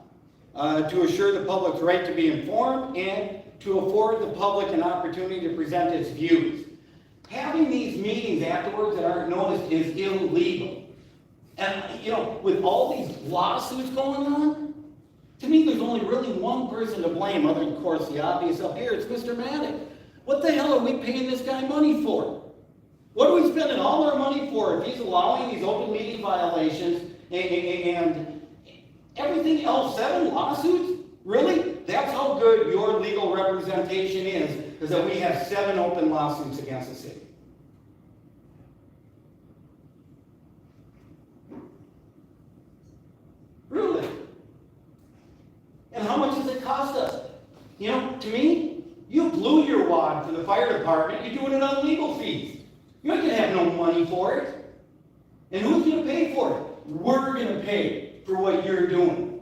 To assure the public's right to be informed and to afford the public an opportunity to present its views. Having these meetings afterwards that aren't noticed is illegal. And, with all these lawsuits going on, to me, there's only really one person to blame, other than, of course, the obvious up here. It's Mr. Maddox. What the hell are we paying this guy money for? What are we spending all our money for if he's allowing these open meeting violations and everything else? 7 lawsuits? Really? That's how good your legal representation is that we have 7 open lawsuits against the city. Really? And how much does it cost us? To me, you blew your wad for the fire department. You're doing it on legal fees. You're not going to have no money for it. And who's going to pay for it? We're going to pay for what you're doing.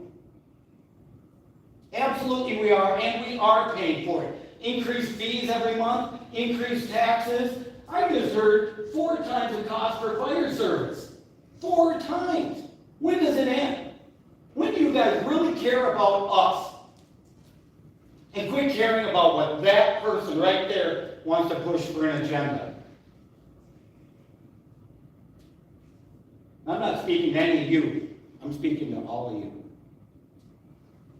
Absolutely we are, and we are paying for it. Increased fees every month, increased taxes. I just heard 4 times the cost for fire service. 4 times. When does it end? When do you guys really care about us? And quit caring about what that person right there wants to push for an agenda. I'm not speaking to any of you. I'm speaking to all of you.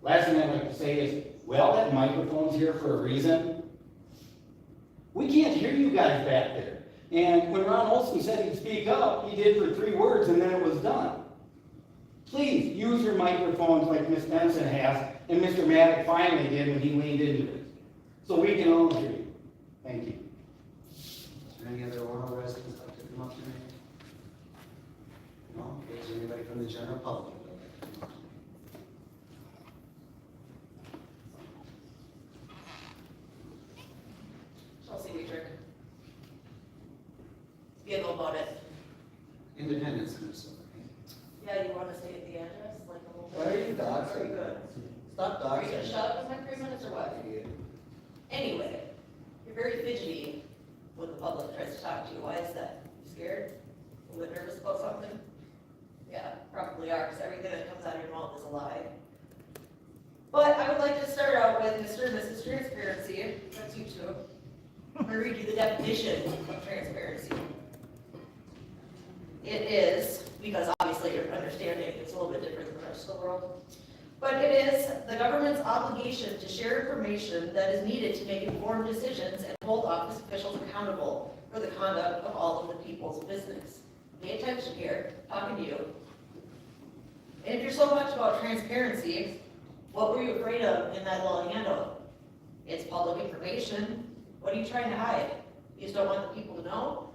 Last thing I'd like to say is, well, that microphone's here for a reason. We can't hear you guys back there. And when Ron Olson said he'd speak up, he did for 3 words and then it was done. Please use your microphones like Ms. Benson has and Mr. Maddox finally did when he leaned into it. So we can all hear you. Thank you. Is there any other Orono residents like to come up tonight? No? Is there anybody from the general public that would like to come up tonight? Chelsea Weidrich. Giggle about it. Independence, Minnesota. Yeah, you want to say the address, like a little bit? Why are you dog Very sitting? good. Stop Are dog you gonna sitting. shut up in my 3 minutes or what? Anyway, you're very fidgety when the public tries to talk to you. Why is that? You scared? A little bit nervous about something? Yeah, probably are, because everything that comes out of your mouth is a lie. But I would like to start out with Mr. and Mrs. Transparency. That's you two. I'm gonna read you the definition of transparency. It is, because obviously your understanding is a little bit different than the rest of the world. But it is the government's obligation to share information that is needed to make informed decisions and hold office officials accountable for the conduct of all of the people's business. Pay attention here, talking to you. And if you're so much about transparency, what were you afraid of in that little handout? It's public information. What are you trying to hide? You just don't want the people to know?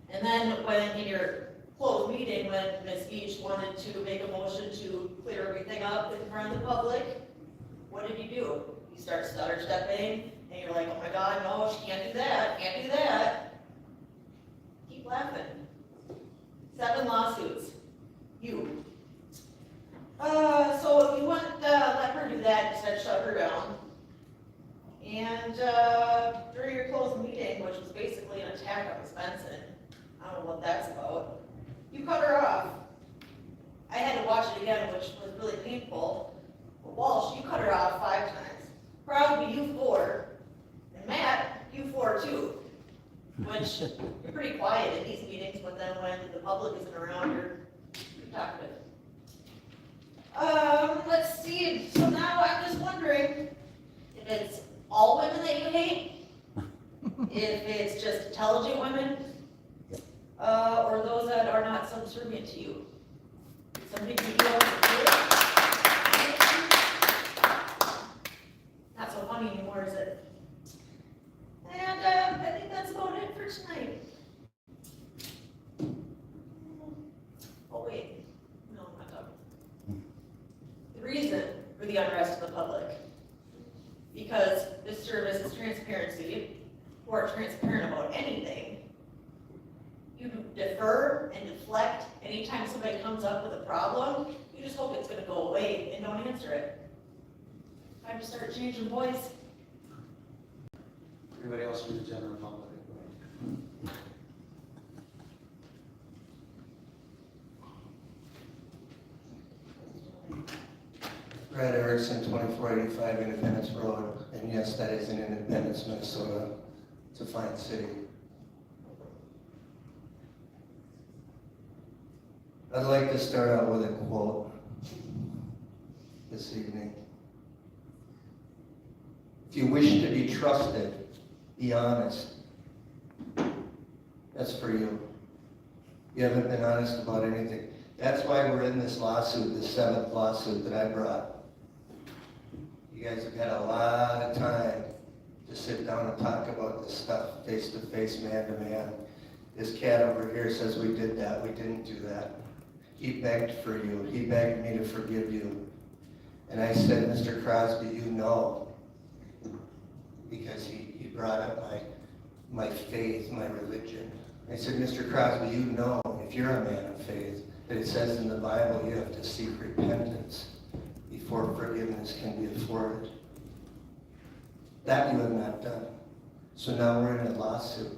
And then when in your closed meeting, when Ms. Beach wanted to make a motion to clear everything up in front of the public, what did you do? You start stutter stepping, and you're like, oh my God, no, she can't do that, can't do that. Keep laughing. 7 lawsuits. You. So if you want to let her do that, instead shut her down. And during your closed meeting, which was basically an attack on Ms. Benson, I don't know what that's about, you cut her off. I had to watch it again, which was really painful. But Walsh, you cut her off 5 times. Crosby, you 4. And Matt, you 4 too. Which, you're pretty quiet in these meetings, but then when the public isn't around, you're talkative. Let's see, so now I'm just wondering if it's all women that you hate, if it's just intelligent women, or those that are not subservient to you. Some people you don't not so funny anymore, is it? And I think that's about it for tonight. Oh wait, no, I'm not done. The reason for the unrest in the public, because this service is transparency, who are transparent about anything. You defer and deflect anytime somebody comes up with a problem. You just hope it's going to go away and don't answer it. Time to start changing voice. Anybody else from the general public? Brad Erickson, 2485 Independence Road, and yes, that is in Independence, Minnesota. It's a fine city. I'd like to start out with a quote this evening. If you wish to be trusted, be honest. That's for you. You haven't been honest about anything. That's why we're in this lawsuit, the 7th lawsuit that I brought. You guys have had a lot of time to sit down and talk about this stuff face to face, man to man. This cat over here says we did that, we didn't do that. He begged for you, he begged me to forgive you. And I said, Mr. Crosby, you know, because he brought up my faith, my religion. I said, Mr. Crosby, you know, if you're a man of faith, that it says in the Bible you have to seek repentance before forgiveness can be afforded. That you have not done. So now we're in a lawsuit.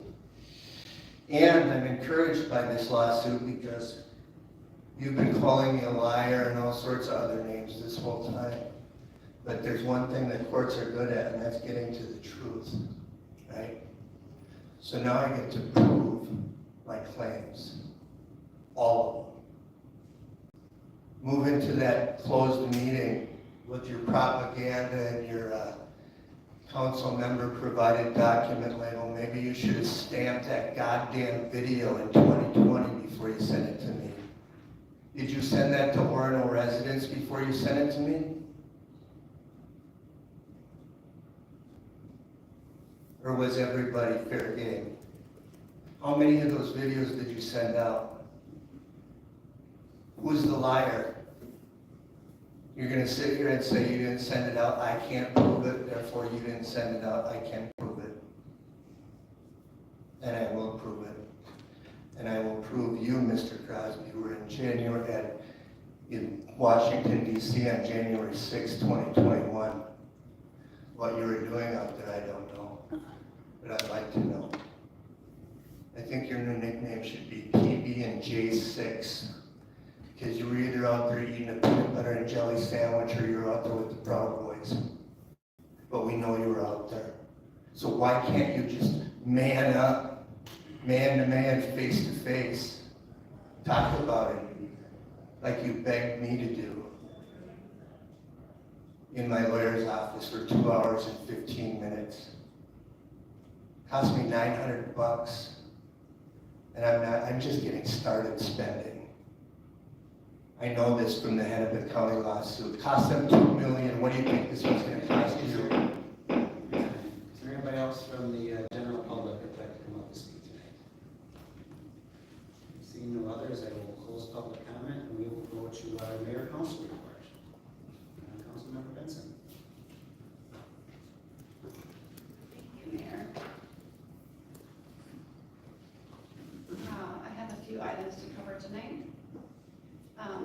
And I'm encouraged by this lawsuit because you've been calling me a liar and all sorts of other names this whole time. But there's one thing that courts are good at, and that's getting to the truth, right? So now I get to prove my claims, all of them. Move into that closed meeting with your propaganda and your council member provided document label. Maybe you should have stamped that goddamn video in 2020 before you sent it to me. Did you send that to Orono residents before you sent it to me? Or was everybody fair game? How many of those videos did you send out? Who's the liar? You're going to sit here and say you didn't send it out, I can't prove it, therefore you didn't send it out, I can prove it. And I will prove it. And I will prove you, Mr. Crosby, were in Washington, D.C. on January 6, 2021. What you were doing out there, I don't know. But I'd like to know. I think your new nickname should be PB and J6. Because you were either out there eating a peanut butter and jelly sandwich or you were out there with the Proud Boys. But we know you were out there. So why can't you just man up, man to man, face to face, talk about it like you begged me to do in my lawyer's office for 2 hours and 15 minutes. Cost me $900, and I'm just getting started spending. I know this from the Hennepin County lawsuit. Cost them $2 million. What do you think this one's gonna cost you? Is there anybody else from the general public that'd like to come up to speak tonight? Seeing no others, I will close public comment, and we will go to our mayor council report. Councilmember Benson. Thank you, Mayor. I have a few items to cover tonight.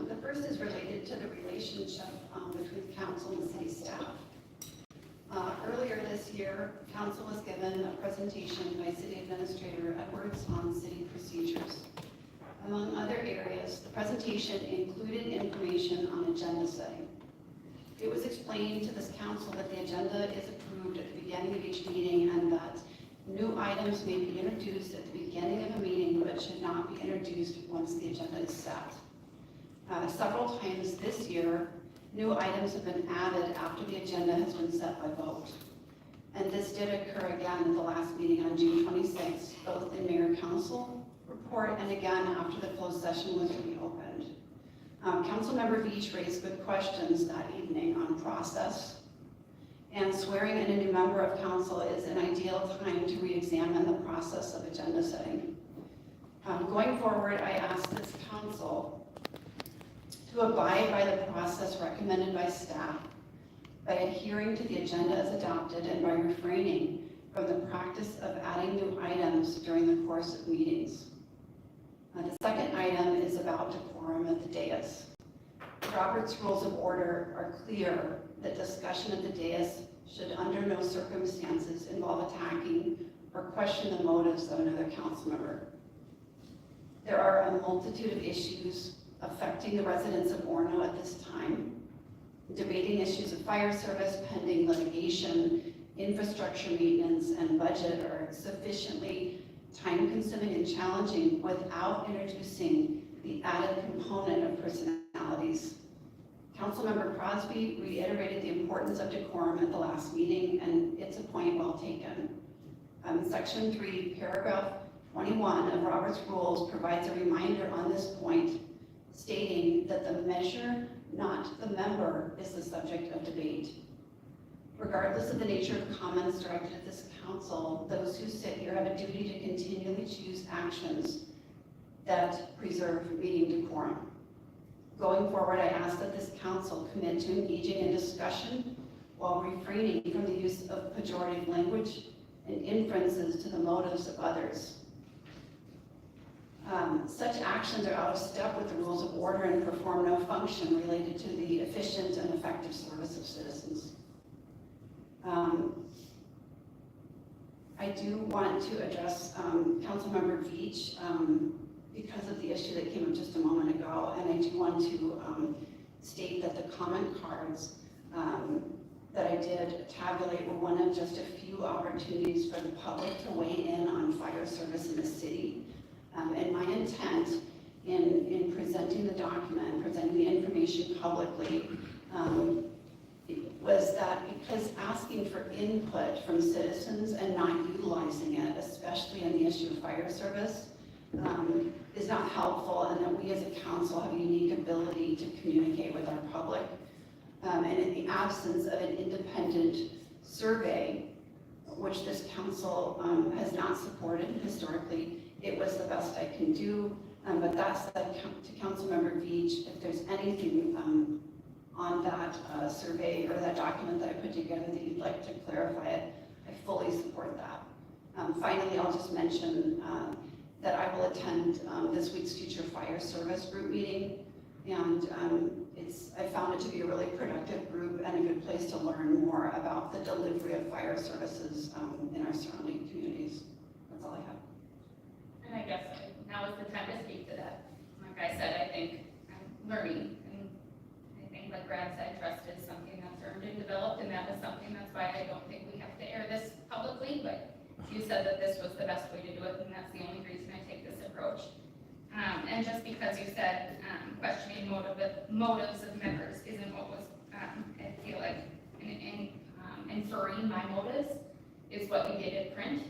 The first is related to the relationship between council and city staff. Earlier this year, council was given a presentation by City Administrator Edwards on city procedures. Among other areas, the presentation included information on agenda setting. It was explained to this council that the agenda is approved at the beginning of each meeting and that new items may be introduced at the beginning of a meeting but should not be introduced once the agenda is set. Several times this year, new items have been added after the agenda has been set by vote. And this did occur again at the last meeting on June 26th, both in Mayor Council report and again after the closed session was reopened. Councilmember Beach raised good questions that evening on process, and swearing in a new member of council is an ideal time to re-examine the process of agenda setting. Going forward, I ask this council to abide by the process recommended by staff by adhering to the agenda as adopted and by refraining from the practice of adding new items during the course of meetings. The second item is about decorum at the dais. Robert's Rules of Order are clear that discussion at the dais should under no circumstances involve attacking or question the motives of another council member. There are a multitude of issues affecting the residents of Orono at this time. Debating issues of fire service, pending litigation, infrastructure maintenance, and budget are sufficiently time-consuming and challenging without introducing the added component of personalities. Councilmember Crosby reiterated the importance of decorum at the last meeting, and it's a point well taken. Section 3, paragraph 21 of Robert's Rules provides a reminder on this point, stating that the measure, not the member, is the subject of debate. Regardless of the nature of comments directed at this council, those who sit here have a duty to continually choose actions that preserve meeting decorum. Going forward, I ask that this council commit to engaging in discussion while refraining from the use of pejorative language and inferences to the motives of others. Such actions are out of step with the rules of order and perform no function related to the efficient and effective service of citizens. I do want to address Councilmember Veach because of the issue that came up just a moment ago, and I do want to state that the comment cards that I did tabulate were one of just a few opportunities for the public to weigh in on fire service in the city. And my intent in presenting the document, presenting the information publicly, was that because asking for input from citizens and not utilizing it, especially in the issue of fire service, is not helpful, and that we as a council have a unique ability to communicate with our public. And in the absence of an independent survey, which this council has not supported historically, it was the best I can do. But that said, to Councilmember Veach, if there's anything on that survey or that document that I put together that you'd like to clarify it, I fully support that. Finally, I'll just mention that I will attend this week's Future Fire Service group meeting, and I found it to be a really productive group and a good place to learn more about the delivery of fire services in our surrounding communities. That's all I have. And I guess now is the time to speak to that. Like I said, I think I'm learning, and I think like Brad said, trust is something that's earned and developed, and that was something, that's why I don't think we have to air this publicly, but you said that this was the best way to do it, and that's the only reason I take this approach. And just because you said, questioning motives of members isn't what was, I feel like, inferring my motives is what you did in print.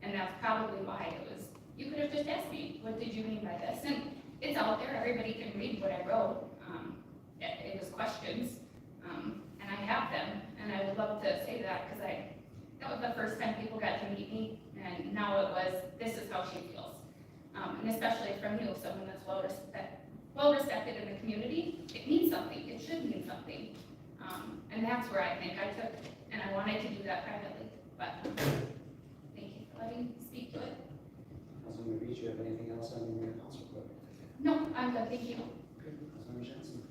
And that's probably why it was, you could have just asked me, what did you mean by this? And it's out there, everybody can read what I wrote. It was questions, and I have them, and I would love to say that, because that was the first time people got to meet me, and now it was, this is how she feels. And especially from you, someone that's well respected in the community, it means something, it should mean something. And that's where I think I took, and I wanted to do that privately, but thank you for letting me speak to it. Councilmember Beach, you have anything else on your council report? No, I'm good, thank you. Good. Councilmember Jensen?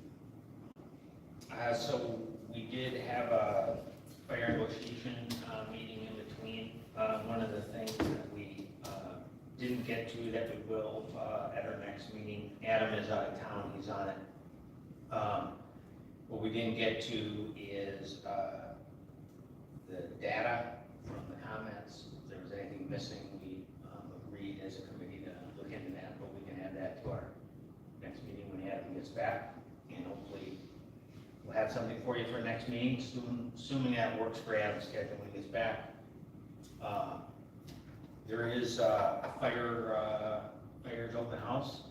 So we did have a fire negotiation meeting in between. One of the things that we didn't get to that we will at our next meeting, Adam is out of town, he's on it. What we didn't get to is the data from the comments. If there was anything missing, we agreed as a committee to look into that, but we can add that to our next meeting when Adam gets back. And hopefully we'll have something for you for next meeting, assuming that works for Adam's schedule when he gets back. There is a fire's open house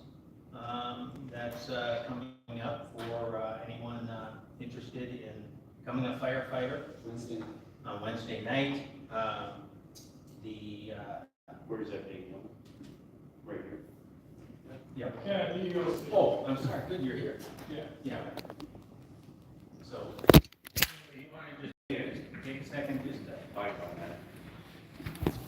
that's coming up for anyone interested in becoming a firefighter. Wednesday. On Wednesday night. Where is that being held? Right here. Yep. Yeah, you go. Oh, I'm sorry, good, you're here. Yeah. Yeah. So